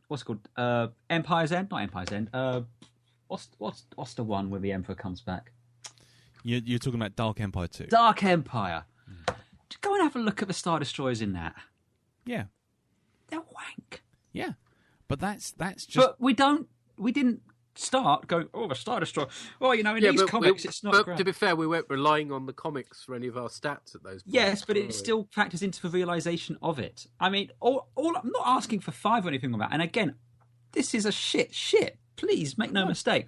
C: what's it called? Empire's End? Not Empire's End. What's the one where the Emperor comes back?
A: You're talking about Dark Empire 2.
C: Dark Empire. Go and have a look at the Star Destroyers in that.
A: Yeah.
C: They're wank.
A: Yeah. But that's just...
C: But we didn't start going, the Star Destroyer. Well, in these comics, it's not
B: But
C: great.
B: to be fair, we weren't relying on the comics for any of our stats at those points.
C: Yes, but it still factors into the realisation of it. I mean, I'm not asking for 5 or anything like that. And again, this is a shit. Please, make no mistake.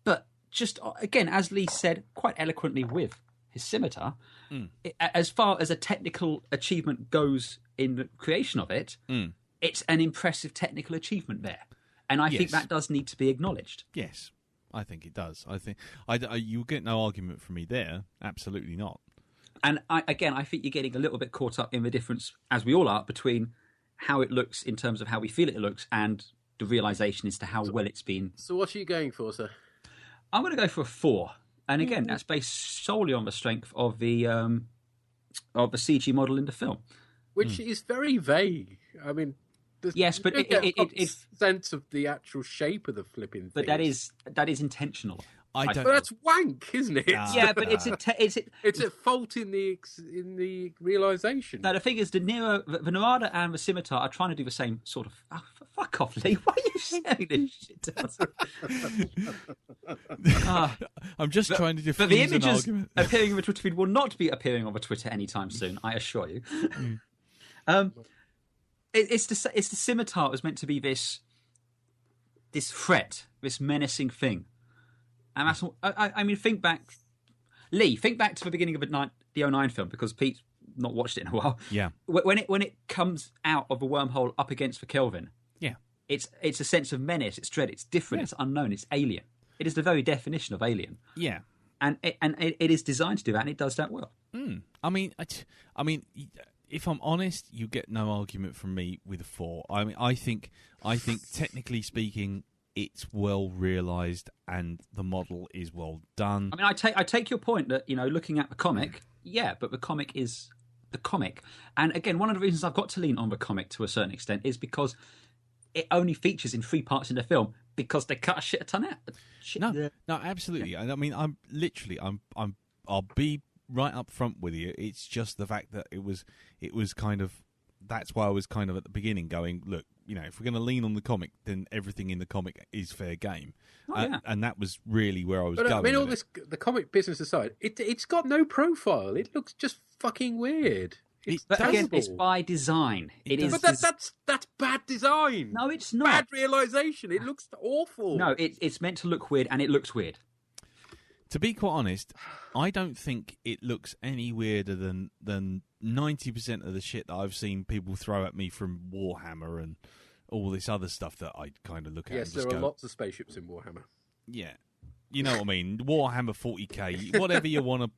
C: But just, again, as Lee said quite eloquently with his scimitar, as far as a technical achievement goes in the creation of it, it's an impressive technical achievement there. And I think that does need to be acknowledged.
A: Yes, I think it does. I think you'll get no argument from me there. Absolutely not.
C: And I think you're getting a little bit caught up in the difference, as we all are, between how it looks in terms of how we feel it looks and the realisation as to how well it's been.
B: So what are you going for, sir?
C: I'm going to go for a 4. And again, that's based solely on the strength of the CG model in the film,
B: which is very vague. I mean,
C: yes, but it
B: sense of the actual shape of the flipping thing.
C: But that is intentional.
B: But that's wank, isn't it?
C: Yeah, but it's
B: at fault in the realisation.
C: Now the thing is, the Narada and the scimitar are trying to do the same sort of. Oh, fuck off, Lee! Why are you saying this shit?
A: I'm just trying to defuse
C: but the images
A: an argument.
C: appearing on the Twitter feed will not be appearing on the Twitter anytime soon. I assure you. It's the scimitar was meant to be this threat, this menacing thing. And that's I mean, think back to the beginning of the 09 film, because Pete's not watched it in a while.
A: Yeah.
C: When it comes out of the wormhole up against the Kelvin,
A: yeah,
C: it's a sense of menace, it's dread, it's different, it's unknown, it's alien. It is the very definition of alien.
A: Yeah.
C: And it is designed to do that, and it does that well.
A: I mean, if I'm honest, you get no argument from me with a 4. I mean, I think technically speaking, it's well realised and the model is well done.
C: I mean, I take your point that, looking at the comic, but the comic is the comic. And again, one of the reasons I've got to lean on the comic to a certain extent is because it only features in 3 parts in the film because they cut a ton out.
A: No, absolutely. Yeah. I mean, I'll be right up front with you. It's just the fact that it was kind of, that's why I was kind of at the beginning going, look, if we're going to lean on the comic, then everything in the comic is fair game. And that was really where I was going.
B: I mean, all this, the comic business aside, it's got no profile. It looks just fucking weird.
C: But again, it's by design.
B: But that's bad design.
C: No, it's not.
B: Bad realisation. It looks awful.
C: No, it's meant to look weird, and it looks weird.
A: To be quite honest, I don't think it looks any weirder than 90% of the shit that I've seen people throw at me from Warhammer and all this other stuff that I kind of look at.
B: Yes, there are lots of spaceships in Warhammer.
A: Yeah. You know what I mean? Warhammer 40k, whatever you want to...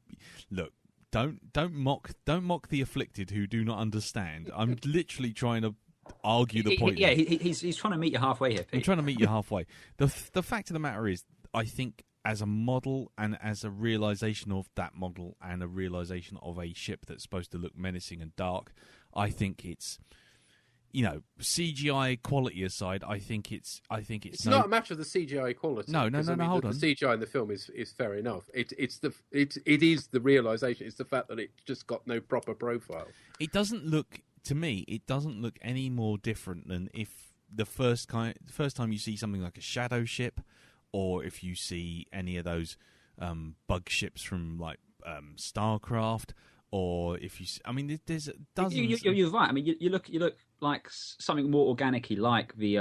A: Look, don't mock the afflicted who do not understand. I'm literally trying to argue the point.
C: Yeah, he's trying to meet you halfway here, Pete.
A: I'm trying to meet you halfway. The fact of the matter is, I think as a model and as a realization of that model and a realization of a ship that's supposed to look menacing and dark, I think it's, CGI quality aside, I think it's
B: not a matter of the CGI quality.
A: No, hold on.
B: The CGI in the film is fair enough. It is the realization. It's the fact that it just got no proper profile.
A: It doesn't look, to me, any more different than if the first time you see something like a shadow ship, or if you see any of those bug ships from like StarCraft. Or if you, there's dozens.
C: You're right. I mean, you look like something more organic-y, like the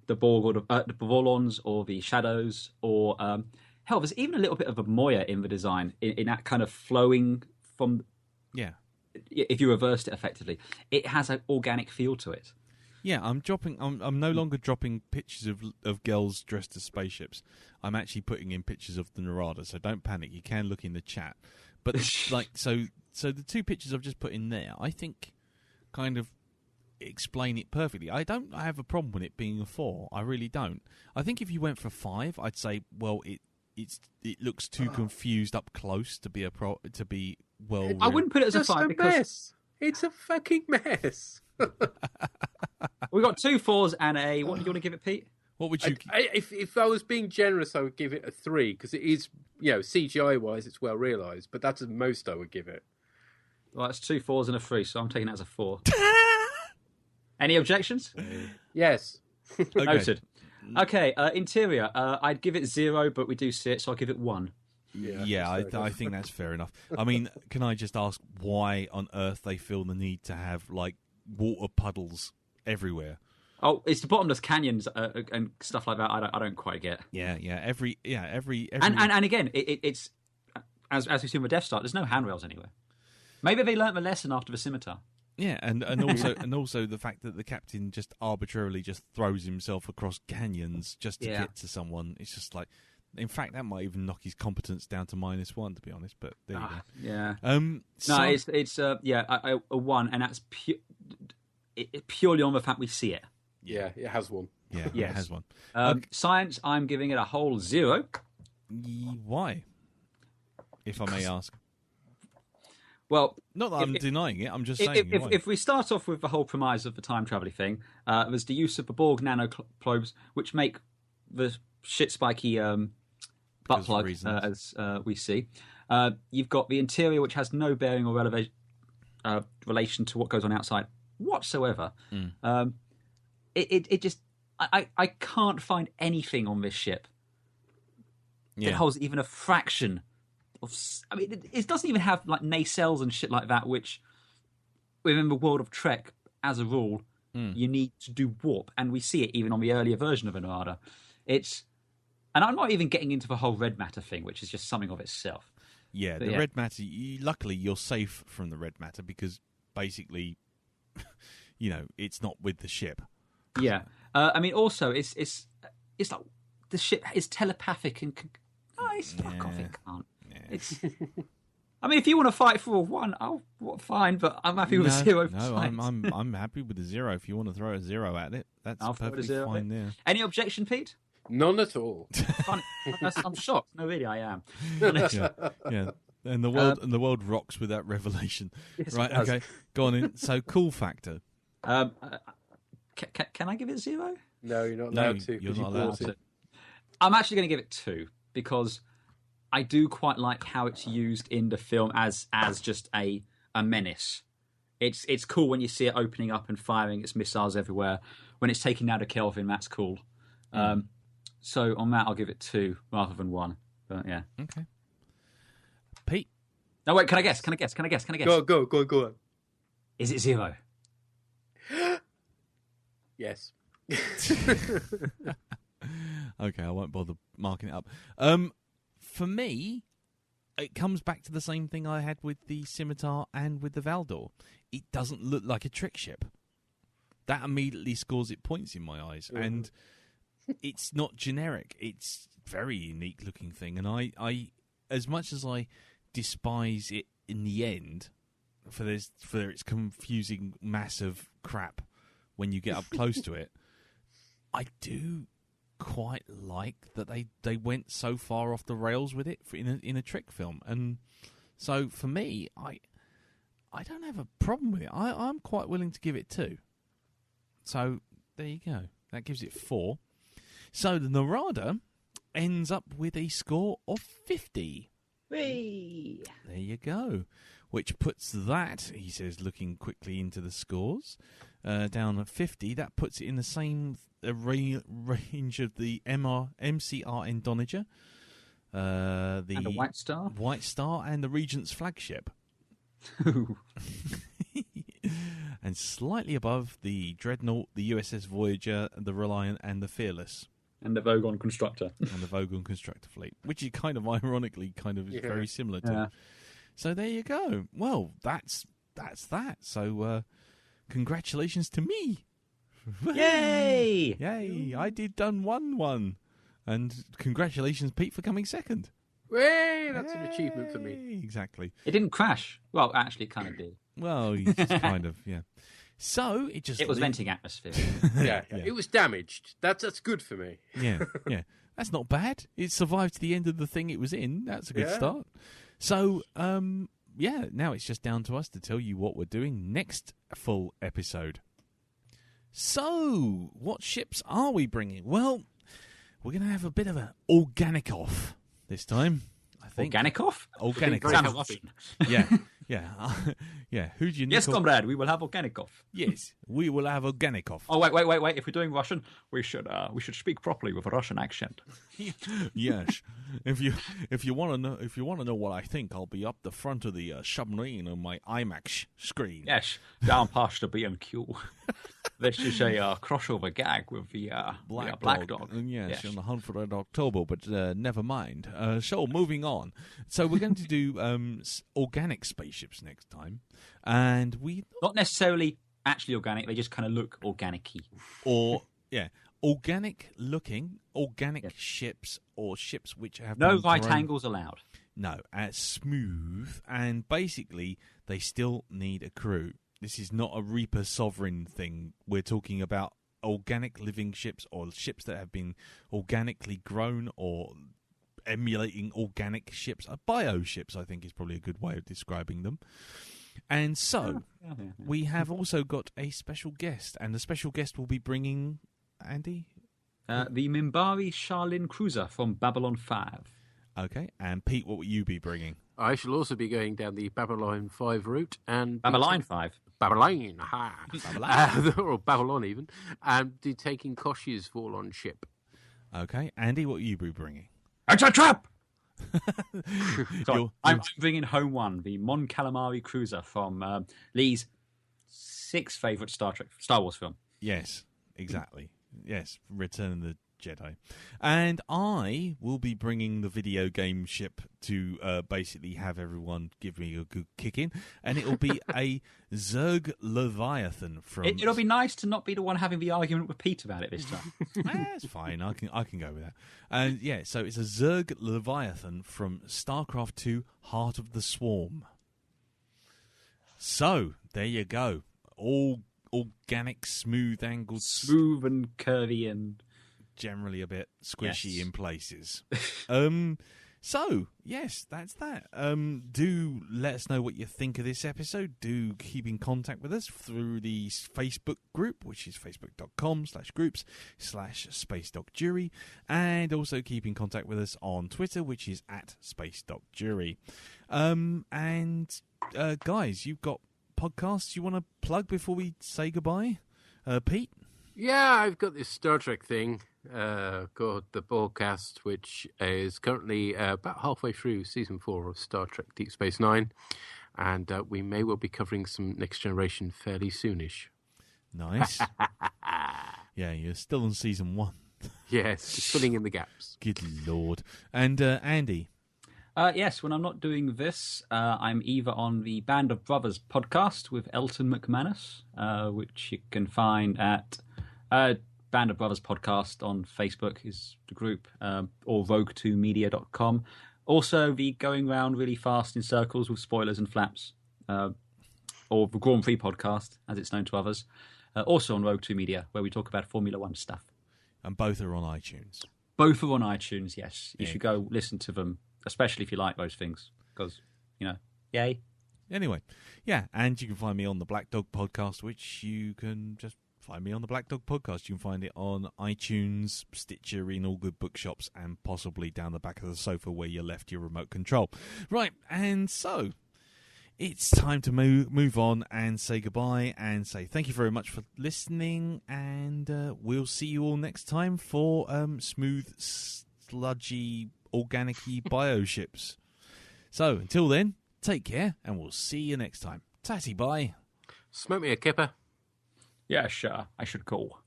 C: Borg or the Vorlons or the Shadows, or hell, there's even a little bit of a Moya in the design, in that kind of flowing from.
A: Yeah.
C: If you reversed it effectively, it has an organic feel to it.
A: Yeah, I'm no longer dropping pictures of girls dressed as spaceships. I'm actually putting in pictures of the Narada. So don't panic. You can look in the chat. But So the two pictures I've just put in there, I think, kind of explain it perfectly. I have a problem with it being a 4. I really don't. I think if you went for 5, I'd say, well, it looks too confused up close to be well.
C: I wouldn't put it as a 5 because
B: mess. It's a fucking mess.
C: We got 2 4s and a. What do you want to give it, Pete?
A: What would you?
B: If I was being generous, I would give it a 3 because it is, CGI wise, it's well realised. But that's the most I would give it.
C: Well, it's 2 4s and a 3, so I'm taking it as a 4. Any objections?
B: Yes.
A: Okay.
C: Noted. Okay, interior. I'd give it 0, but we do see it, so I'll give it 1.
A: Yeah, I think that's fair enough. I mean, can I just ask why on earth they feel the need to have like water puddles everywhere?
C: Oh, it's the bottomless canyons and stuff like that. I don't quite get.
A: Yeah. Every.
C: And again, it's as we've seen with Death Star. There's no handrails anywhere. Maybe they learnt the lesson after the scimitar.
A: Yeah, and also the fact that the captain just arbitrarily just throws himself across canyons just to get to someone. It's just like, in fact, that might even knock his competence down to -1, to be honest. But there you go.
C: Yeah.
A: So,
C: no, it's a 1, and that's purely on the fact we see it.
B: Yeah, it has 1.
A: Yeah,
C: yes.
A: it has 1.
C: Science, I'm giving it a whole 0.
A: Why? If I may ask.
C: Well,
A: not that I'm denying it. I'm just saying.
C: If we start off with the whole premise of the time traveling thing, there's the use of the Borg nanoclobes, which make the shit spiky butt plug, as we see. You've got the interior, which has no bearing or relation to what goes on outside whatsoever. It just, I can't find anything on this ship that holds even a fraction. It doesn't even have like nacelles and shit like that, which within the world of Trek, as a rule, you need to do warp, and we see it even on the earlier version of the Narada. And I'm not even getting into the whole red matter thing, which is just something of itself.
A: Yeah, the red matter. Luckily, you're safe from the red matter because basically, it's not with the ship.
C: Yeah, also it's like the ship is telepathic and. Fuck off! It can't. It's. If you want to fight for a 1, fine, but I'm happy with a 0.
A: No, I'm happy with a 0. If you want to throw a 0 at it, that's perfectly fine there.
C: Any objection, Pete?
B: None at all.
C: I'm shocked. No, really, I am.
A: Yeah. And the world rocks with that revelation.
C: Yes,
A: right? Okay, go on in. So, cool factor.
C: Can I give it 0?
B: No, you're not allowed to.
A: You're not allowed to.
C: I'm actually going to give it 2 because I do quite like how it's used in the film as just a menace. It's cool when you see it opening up and firing its missiles everywhere. When it's taking down a Kelvin, that's cool. So on that, I'll give it 2 rather than 1. But yeah.
A: Okay. Pete.
C: No, wait. Can I guess? Go
B: on.
C: Is it 0?
B: Yes.
A: Okay, I won't bother marking it up. For me, it comes back to the same thing I had with the Scimitar and with the Valdor. It doesn't look like a trick ship. That immediately scores it points in my eyes. And it's not generic. It's a very unique looking thing. And I as much as I despise it in the end, for its confusing mass of crap when you get up close to it, I do quite like that they went so far off the rails with it in a trick film. And so for me, I don't have a problem with it. I'm quite willing to give it 2. So there you go. That gives it 4. So the Narada ends up with a score of 50.
C: Whee!
A: There you go. Which puts that, he says, looking quickly into the scores, down at 50. That puts it in the same range of the MCR Doniger. And
C: a White Star?
A: White Star and the Regent's flagship. And slightly above the Dreadnought, the USS Voyager, the Reliant, and the Fearless.
C: And the Vogon Constructor.
A: And the Vogon Constructor fleet, which is kind of ironically is very similar to. Yeah. So there you go. Well, that's that. So congratulations to me.
C: Yay!
A: Yay! I done 1-1. And congratulations, Pete, for coming second.
B: Hey, that's an achievement for me.
A: Exactly.
C: It didn't crash. Well, actually, it kind of did.
A: Well, you just kind of, yeah. So it
C: was venting atmosphere.
B: Yeah, it was damaged. That's good for me.
A: Yeah. That's not bad. It survived to the end of the thing it was in. That's a good start. So, now it's just down to us to tell you what we're doing next full episode. So, what ships are we bringing? Well, we're going to have a bit of an organic off this time, I think.
C: Organic off?
A: Organic
C: off.
A: Yeah. Who do you
C: Yes, comrade, we will have organic off.
A: Yes, we will have organic off.
C: Oh, wait. If we're doing Russian, we should speak properly with a Russian accent.
A: Yes. If you want to know what I think, I'll be up the front of the submarine on my IMAX screen.
C: Yes, down past the B&Q. This is a crossover gag with the Black Dog.
A: Yes, on the hunt for Red October, but never mind. So, moving on. So, we're going to do organic spaceships next time. And we...
C: Not necessarily actually organic, they just kind of look organic-y.
A: Or, organic-looking, ships, or ships which have...
C: No right angles allowed.
A: No, smooth, and basically, they still need a crew. This is not a Reaper Sovereign thing. We're talking about organic living ships or ships that have been organically grown or emulating organic ships. Bio ships, I think, is probably a good way of describing them. And so, we have also got a special guest, and the special guest will be bringing, Andy?
C: The Minbari Sharlin cruiser from Babylon 5.
A: Okay, and Pete, what will you be bringing?
B: I shall also be going down the Babylon 5 route. And
C: Babylon 5?
B: Babylon, or Babylon even, and taking Kosh's Vorlon ship.
A: Okay, Andy, what will you be bringing?
C: It's a trap! I'm bringing home one, the Mon Calamari cruiser from Lee's 6th favourite Star Wars film.
A: Yes, exactly. Yes, Return of the Jedi. And I will be bringing the video game ship to basically have everyone give me a good kick in, and it'll be a Zerg Leviathan from...
C: It'll be nice to not be the one having the argument with Pete about it this time.
A: That's fine, I can go with that. And so it's a Zerg Leviathan from StarCraft 2 Heart of the Swarm. So, there you go. All organic, smooth angled...
C: Smooth and curvy and...
A: generally a bit squishy in places. So, yes, that's that. Do let us know what you think of this episode. Do keep in contact with us through the Facebook group, which is facebook.com/groups/SpaceDocJury. And also keep in contact with us on Twitter, which is @SpaceDocJury. And guys, you've got podcasts you want to plug before we say goodbye? Pete?
B: Yeah, I've got this Star Trek thing called The Broadcast, which is currently about halfway through Season 4 of Star Trek Deep Space Nine, and we may well be covering some Next Generation fairly soonish.
A: Nice. Yeah, you're still on Season 1.
B: Yes, just filling in the gaps.
A: Good Lord. And Andy?
C: Yes, when I'm not doing this, I'm either on the Band of Brothers podcast with Elton McManus, which you can find at Band of Brothers podcast on Facebook is the group, or rogue2media.com, Also, the going round really fast in circles with spoilers and flaps, or the Grand Prix podcast, as it's known to others. Also on Rogue 2 Media, where we talk about Formula One stuff.
A: And both are on iTunes.
C: Both are on iTunes, yes. You should go listen to them, especially if you like those things, because, yay.
A: Anyway, yeah, and you can find me on the Black Dog Podcast, which you can just find me on the Black Dog Podcast. You can find it on iTunes, Stitcher, in all good bookshops, and possibly down the back of the sofa where you left your remote control. Right, and so it's time to move on and say goodbye and say thank you very much for listening, and we'll see you all next time for smooth, sludgy, organic-y bioships. So, until then, take care, and we'll see you next time. Tatty, bye.
B: Smoke me a kipper.
C: Yeah, sure, I should go.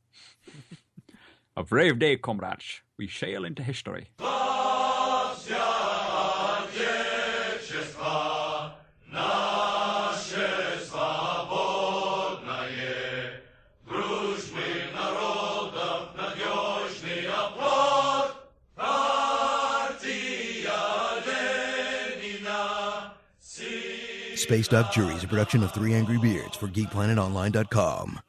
C: A brave day, comrades. We sail into history.
D: Space Dock Jury is a production of 3 Angry Beards for GeekPlanetOnline.com.